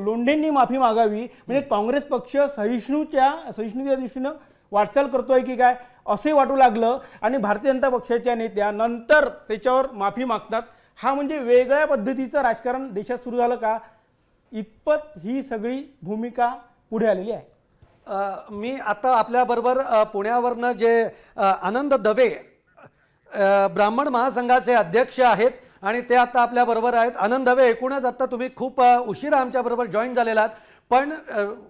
लोंढेंनी माफी मागावी म्हणजे काँग्रेस पक्ष सहिष्णुतेच्या दृष्टीनं वाटचाल करतोय की काय असे वाटू लागलं आणि भारतीय जनता पक्षाच्या नेत्या नंतर त्याच्यावर माफी मागतात. हा म्हणजे वेगळ्या पद्धतीचं राजकारण देशात सुरू झालं का, इतपत ही सगळी भूमिका पुढे आलेली आहे. मी आता आपल्याबरोबर पुण्यावरनं जे आनंद दवे ब्राह्मण महासंघाचे अध्यक्ष आहेत आणि ते आता आपल्याबरोबर आहेत. आनंद दवे, एकूणच आता तुम्ही खूप उशिरा आमच्याबरोबर जॉईन झालेला आहात, पण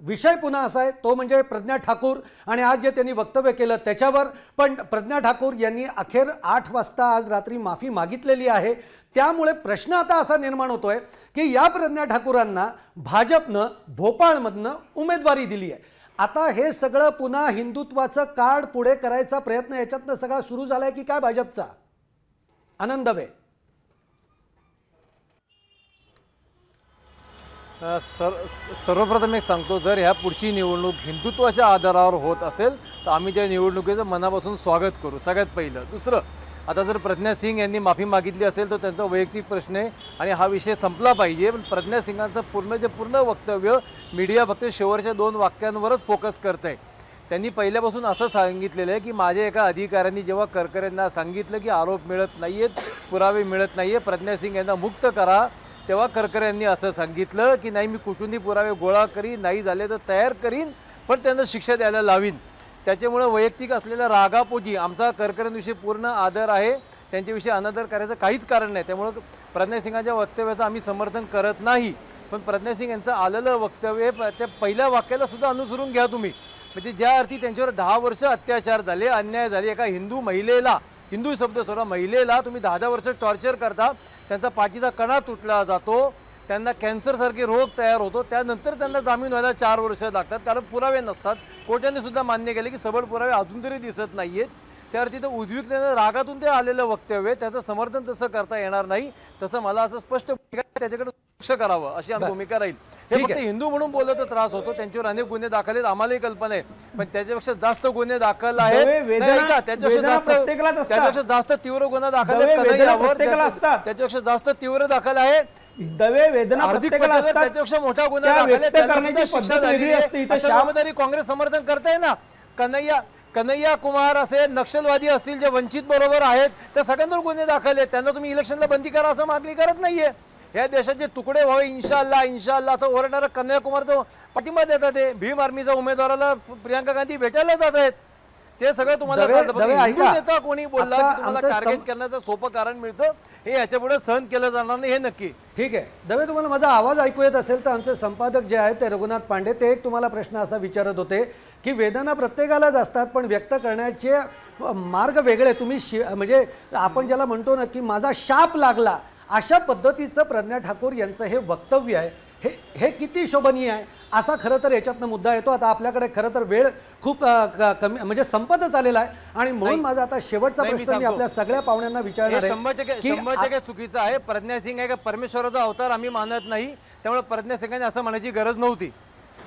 विषय पुन्हा असा आहे तो म्हणजे प्रज्ञा ठाकूर आणि आज जे त्यांनी वक्तव्य केलं त्याच्यावर. पण प्रज्ञा ठाकूर यांनी अखेर 8 वाजता आज रात्री माफी मागितलेली आहे. त्यामुळे प्रश्न आता असा निर्माण होतोय की या प्रज्ञा ठाकूरांना भाजपनं भोपाळमधनं उमेदवारी दिली आहे. आता हे सगळं पुन्हा हिंदुत्वाचं कार्ड पुढे करायचा प्रयत्न याच्यातनं सगळा सुरू झालाय की काय भाजपचा? आनंद दवे. सर्वप्रथम एक सांगतो, जर ह्या पुढची निवडणूक हिंदुत्वाच्या आधारावर होत असेल तर आम्ही त्या निवडणुकीचं मनापासून स्वागत करू, सगळ्यात पहिलं. दुसरं, आता जर प्रज्ञा सिंग यांनी माफी मागितली असेल तर त्यांचा वैयक्तिक प्रश्न आहे आणि हा विषय संपला पाहिजे. पण प्रज्ञा सिंगांचं पूर्ण वक्तव्य मीडिया फक्त शेवटच्या 2 वाक्यांवरच फोकस करत आहे. त्यांनी पहिल्यापासून असं सांगितलेलं आहे की माझ्या एका अधिकाऱ्यांनी जेव्हा करकरेंना सांगितलं की आरोप मिळत नाही आहेत, पुरावे मिळत नाही आहे, प्रज्ञा सिंग यांना मुक्त करा, तेव्हा करकर यांनी असं सांगितलं की नाही, मी कुठूनही पुरावे गोळा करीन, नाही झाले तर तयार करीन, पण त्यांना शिक्षा द्यायला लावीन. त्याच्यामुळे वैयक्तिक असलेल्या रागापोटी आमचा करकरांविषयी पूर्ण आदर आहे, त्यांच्याविषयी अनादर करायचं काहीच कारण नाही. त्यामुळं प्रज्ञा सिंगांच्या वक्तव्याचं आम्ही समर्थन करत नाही. पण प्रज्ञा सिंग यांचं आलेलं वक्तव्य त्या पहिल्या वाक्याला सुद्धा अनुसरून घ्या तुम्ही. म्हणजे ज्या अर्थी त्यांच्यावर 10 वर्ष अत्याचार झाले, अन्याय झाले, एका हिंदू महिलेला, हिंदू शब्द सोडा, महिलेला तुम्ही 10 वर्ष टॉर्चर करता, त्यांचा पाठीचा कणा तुटला जातो, त्यांना कॅन्सरसारखे रोग तयार होतो, त्यानंतर त्यांना जामीन व्हायला 4 वर्ष लागतात कारण पुरावे नसतात. कोर्टाने सुद्धा मान्य केले की सबळ पुरावे अजून तरी दिसत नाही आहेत. त्यावरती तर उद्विग्नतेने रागातून ते आलेलं वक्तव्य, त्याचं समर्थन तसं करता येणार नाही. तसं मला असं स्पष्ट त्याच्याकडे लक्ष करावं अशी आमची भूमिका राहील. हे फक्त हिंदू म्हणून बोललं तर त्रास होतो, त्यांच्यावर अनेक गुन्हे दाखल आहेत, आम्हालाही कल्पना आहे, पण त्याच्यापेक्षा जास्त गुन्हे दाखल आहेत, त्याच्यापेक्षा जास्त तीव्र गुन्हा दाखल आहेत कन्हैयावर, त्याच्यापेक्षा जास्त तीव्र दाखल आहे हार्दिक पटेल, त्याच्यापेक्षा मोठा गुन्हा दाखल आहे, त्याला शिक्षा झालेली आहे. अशा जबाबदारी काँग्रेस समर्थन करताय ना. कन्हैया कुमार असे नक्षलवादी असतील जे वंचित बरोबर आहेत, त्या सगळ्यांवर गुन्हे दाखल आहेत, त्यांना तुम्ही इलेक्शनला बंदी करा असं मागणी करत नाहीये. या देशाचे तुकडे व्हावे इन्शाअल्लाह असं ओरडणारं कन्हैया कुमारचं पाठिंबा देतात. भीम आर्मीच्या उमेदवाराला प्रियंका गांधी भेटायला जात आहेत. ते सगळं तुम्हाला दवे- कळतं. फक्त दवे हिंदू ऐका. नेता कोणी बोलला आता की तुम्हाला आमचं टार्गेट करण्याचं सोपं कारण मिळतं, हे याच्यापुढे सहन केलं जाणार नाही, हे नक्की. ठीक आहे दवे, तुम्हाला माझा आवाज ऐकू येत असेल तर आमचे संपादक जे आहेत ते रघुनाथ पांडे, ते एक तुम्हाला प्रश्न असा विचारत होते की वेदना प्रत्येकालाच असतात पण व्यक्त करण्याचे मार्ग वेगळे. तुम्ही म्हणजे आपण ज्याला म्हणतो ना की माझा शाप लागला, अशा पद्धतीचं प्रज्ञा ठाकूर यांचं हे वक्तव्य आहे, हे किती शोभनीय आहे असा खरं तर याच्यातनं मुद्दा येतो. आता आपल्याकडे खरं तर वेळ खूप कमी म्हणजे संपतच आलेला आहे आणि म्हणून माझा आता शेवटचा नाही, मी प्रश्न मी सांगतो. आपल्या सगळ्या पाहुण्यांना विचारणार हे आहे 100% चुकीचं आहे. प्रज्ञा सिंग आहे का परमेश्वराचा अवतार आम्ही मानत नाही, त्यामुळे प्रज्ञा सिंगांनी असं म्हणायची गरज नव्हती.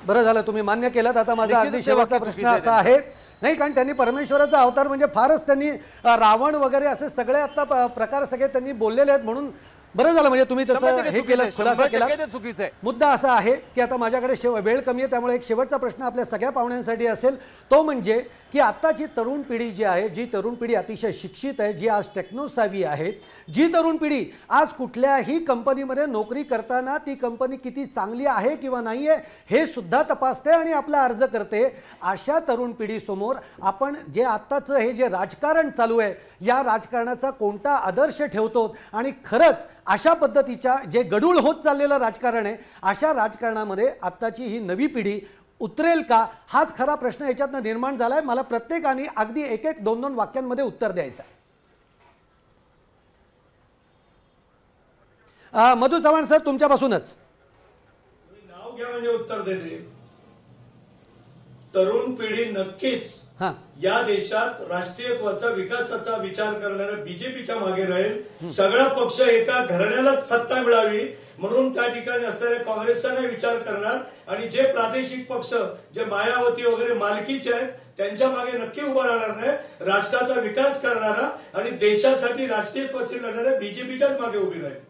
बरं झालं तुम्ही मान्य केलं. आता माझा निश्चितच अगदी ते शेवटचा वाक्य प्रश्न चुकीचं असा आहे, नाही कारण त्यांनी परमेश्वराचा अवतार म्हणजे फारच त्यांनी रावण वगैरे असे सगळे आता प्रकार सगळे त्यांनी बोललेले आहेत, म्हणून बरं झालं म्हणजे तुम्ही त्याचं 100% हे केलं, चुकीचं आहे. खुलासा 100% केला. ते चुकीचं आहे. मुद्दा असा आहे की आता माझ्याकडे वेळ कमी आहे, त्यामुळे एक शेवटचा प्रश्न आपल्या सगळ्या पाहुण्यांसाठी असेल, तो म्हणजे की आत्ताची तरुण पिढी जी आहे, जी तरुण पिढी अतिशय शिक्षित आहे, जी आज टेक्नोसावी आहे, जी तरुण पिढी आज कुठल्याही कंपनीमध्ये नोकरी करताना ती कंपनी किती चांगली आहे किंवा नाही आहे हे सुद्धा तपासते आणि आपला अर्ज करते, अशा तरुण पिढीसमोर आपण जे आत्ताचं हे जे राजकारण चालू आहे या राजकारणाचा कोणता आदर्श ठेवतो आणि खरंच अशा पद्धतीच्या जे गडूळ होत चाललेलं राजकारण आहे अशा राजकारणामध्ये आत्ताची ही नवी पिढी उतरेल का, हाच खरा प्रश्न याच्यातनं निर्माण झालाय. मला प्रत्येकाने अगदी एक एक दोन दोन वाक्यांमध्ये उत्तर द्यायचं आहे. मधु चव्हाण सर तुमच्यापासूनच. नाव घ्या म्हणजे उत्तर देते. तरुण पिढी नक्कीच या देशात राष्ट्रीयत्वाचा विकासाचा विचार करणाऱ्या बीजेपीच्या मागे राहील. सगळा पक्ष एका घराण्याला सत्ता मिळावी म्हणून त्या ठिकाणी असणाऱ्या काँग्रेसचा नाही विचार करणार आणि जे प्रादेशिक पक्ष जे मायावती वगैरे मालकीचे आहेत त्यांच्या मागे नक्की उभा राहणार नाही. राष्ट्राचा विकास करणारा आणि देशासाठी राष्ट्रीयत्वाची लढणाऱ्या बीजेपीच्याच मागे उभी राहील.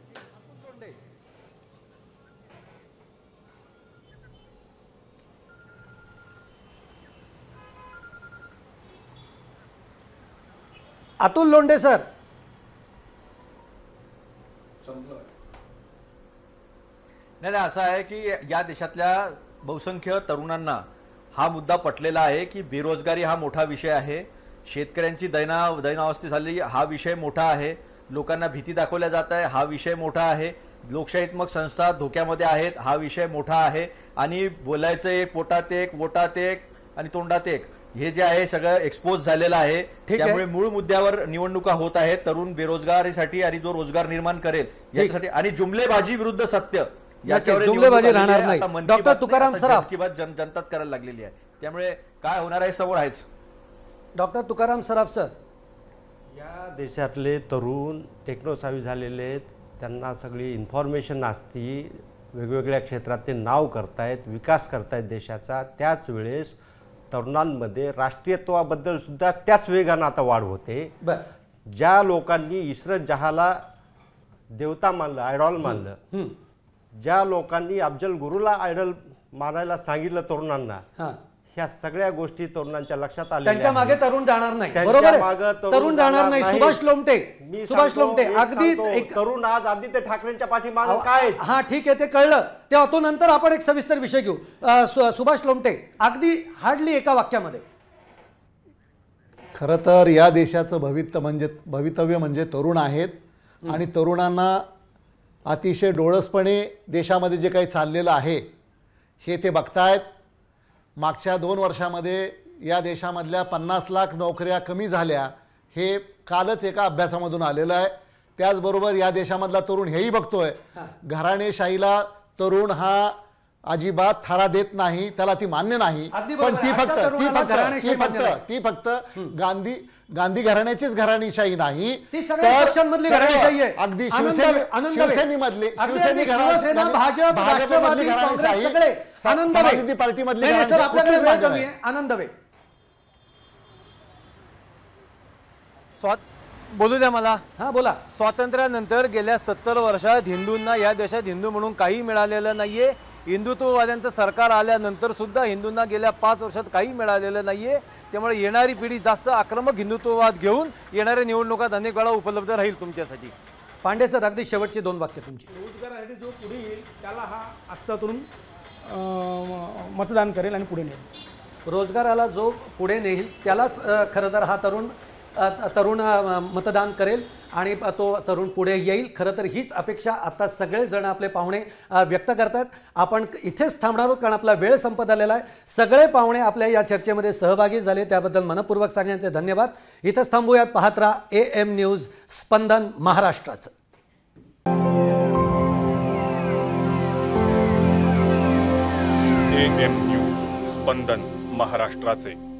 अतुल लोंढे सर. नाही असं आहे की या देशातल्या बहुसंख्य तरुणांना हा मुद्दा पटलेला आहे की बेरोजगारी हा मोठा विषय आहे, शेतकऱ्यांची दैनावस्था झाली हा विषय मोठा आहे, लोकांना भीती दाखवल्या जात आहे हा विषय मोठा आहे, लोकशाहीत्मक संस्था धोक्यामध्ये आहेत हा विषय मोठा आहे आणि बोलायचं एक पोटात एक वोटात एक आणि तोंडात एक हे जे आहे सगळं एक्सपोज झालेलं आहे. त्यामुळे मूळ मुद्द्यावर निवडणुका होत आहेत, तरुण बेरोजगारीसाठी आणि जो रोजगार निर्माण करेल यासाठी आणि जुमलेबाजी विरुद्ध सत्य जुमलेबाजी राहणार नाही. डॉक्टर तुकाराम सराफ की बात जनताच करायला लागलेली आहे, त्यामुळे काय होणार आहे समोर आहेच. डॉक्टर तुकाराम सराफ सर. या देशातले तरुण टेक्नोसावी झालेले आहेत, त्यांना सगळी इन्फॉर्मेशन असती, वेगवेगळ्या क्षेत्रात ते नाव करतायत, विकास करतायत देशाचा. त्याच वेळेस तरुणांमध्ये राष्ट्रीयत्वाबद्दल सुद्धा त्याच वेगानं आता वाढ होते. ज्या लोकांनी इशरत जहाला देवता मानलं, आयडॉल मानलं, ज्या लोकांनी अफजल गुरुला आयडॉल मानायला सांगितलं तरुणांना, ह्या सगळ्या गोष्टी तरुणांच्या लक्षात आल्या. त्यांच्या मागे तरुण जाणार नाही, बरोबर आहे, तरुण जाणार नाही. सुभाष लोमटे, सुभाष लोमटे अगदी तरुण आज आदित्य ठाकरेंच्या पाठीमागे काय. हा ठीक आहे, ते कळलं, तेव्हा तो नंतर आपण एक सविस्तर विषय घेऊ. सुभाष लोमटे अगदी हार्डली एका वाक्यामध्ये. खरं तर या देशाचं भवितव्य म्हणजे तरुण आहेत आणि तरुणांना अतिशय डोळसपणे देशामध्ये जे काही चाललेलं आहे हे ते बघतायत. मागच्या 2 वर्षामध्ये या देशामधल्या 50 लाख नोकऱ्या कमी झाल्या हे कालच एका अभ्यासामधून आलेलं आहे. त्याचबरोबर या देशामधला तरुण हेही बघतोय घराणेशाहीला तरुण हा अजिबात थारा देत नाही, त्याला ती मान्य नाही. पण ती फक्त गांधी घराण्याचीच घराणेशाही नाही, अगदी शिवसेनेमधली भाजपमधली घराणेशाही, समाजवादी पार्टीमधली आनंदवे. बोलू द्या मला. हा बोला. स्वातंत्र्यानंतर गेल्या 70 वर्षात हिंदूंना या देशात हिंदू म्हणून काही मिळालेलं नाहीये. हिंदुत्ववाद्यांचं सरकार आल्यानंतर सुद्धा हिंदूंना गेल्या 5 वर्षात काही मिळालेलं नाहीये. त्यामुळे येणारी पिढी जास्त आक्रमक हिंदुत्ववाद घेऊन येणाऱ्या निवडणुकात अनेक वेळा उपलब्ध राहील तुमच्यासाठी. पांडे सर अगदी शेवटची 2 वाक्य तुमची. रोजगारासाठी जो पुढे येईल त्याला हा आजचा तरुण मतदान करेल आणि पुढे नेईल. रोजगाराला जो पुढे नेईल त्यालाच खरं तर हा तरुण मतदान करेल आणि तो तरुण पुढे येईल. खरं तर हीच अपेक्षा आता सगळेजण आपले पाहुणे व्यक्त करतात. आपण इथेच थांबणार आहोत कारण आपला वेळ संपत आलेला आहे. सगळे पाहुणे आपल्या या चर्चेमध्ये सहभागी झाले त्याबद्दल मनपूर्वक सगळ्यांचे धन्यवाद. इथेच थांबूयात. पाहत राहा AM न्यूज, स्पंदन महाराष्ट्राचं. AM न्यूज, स्पंदन महाराष्ट्राचे.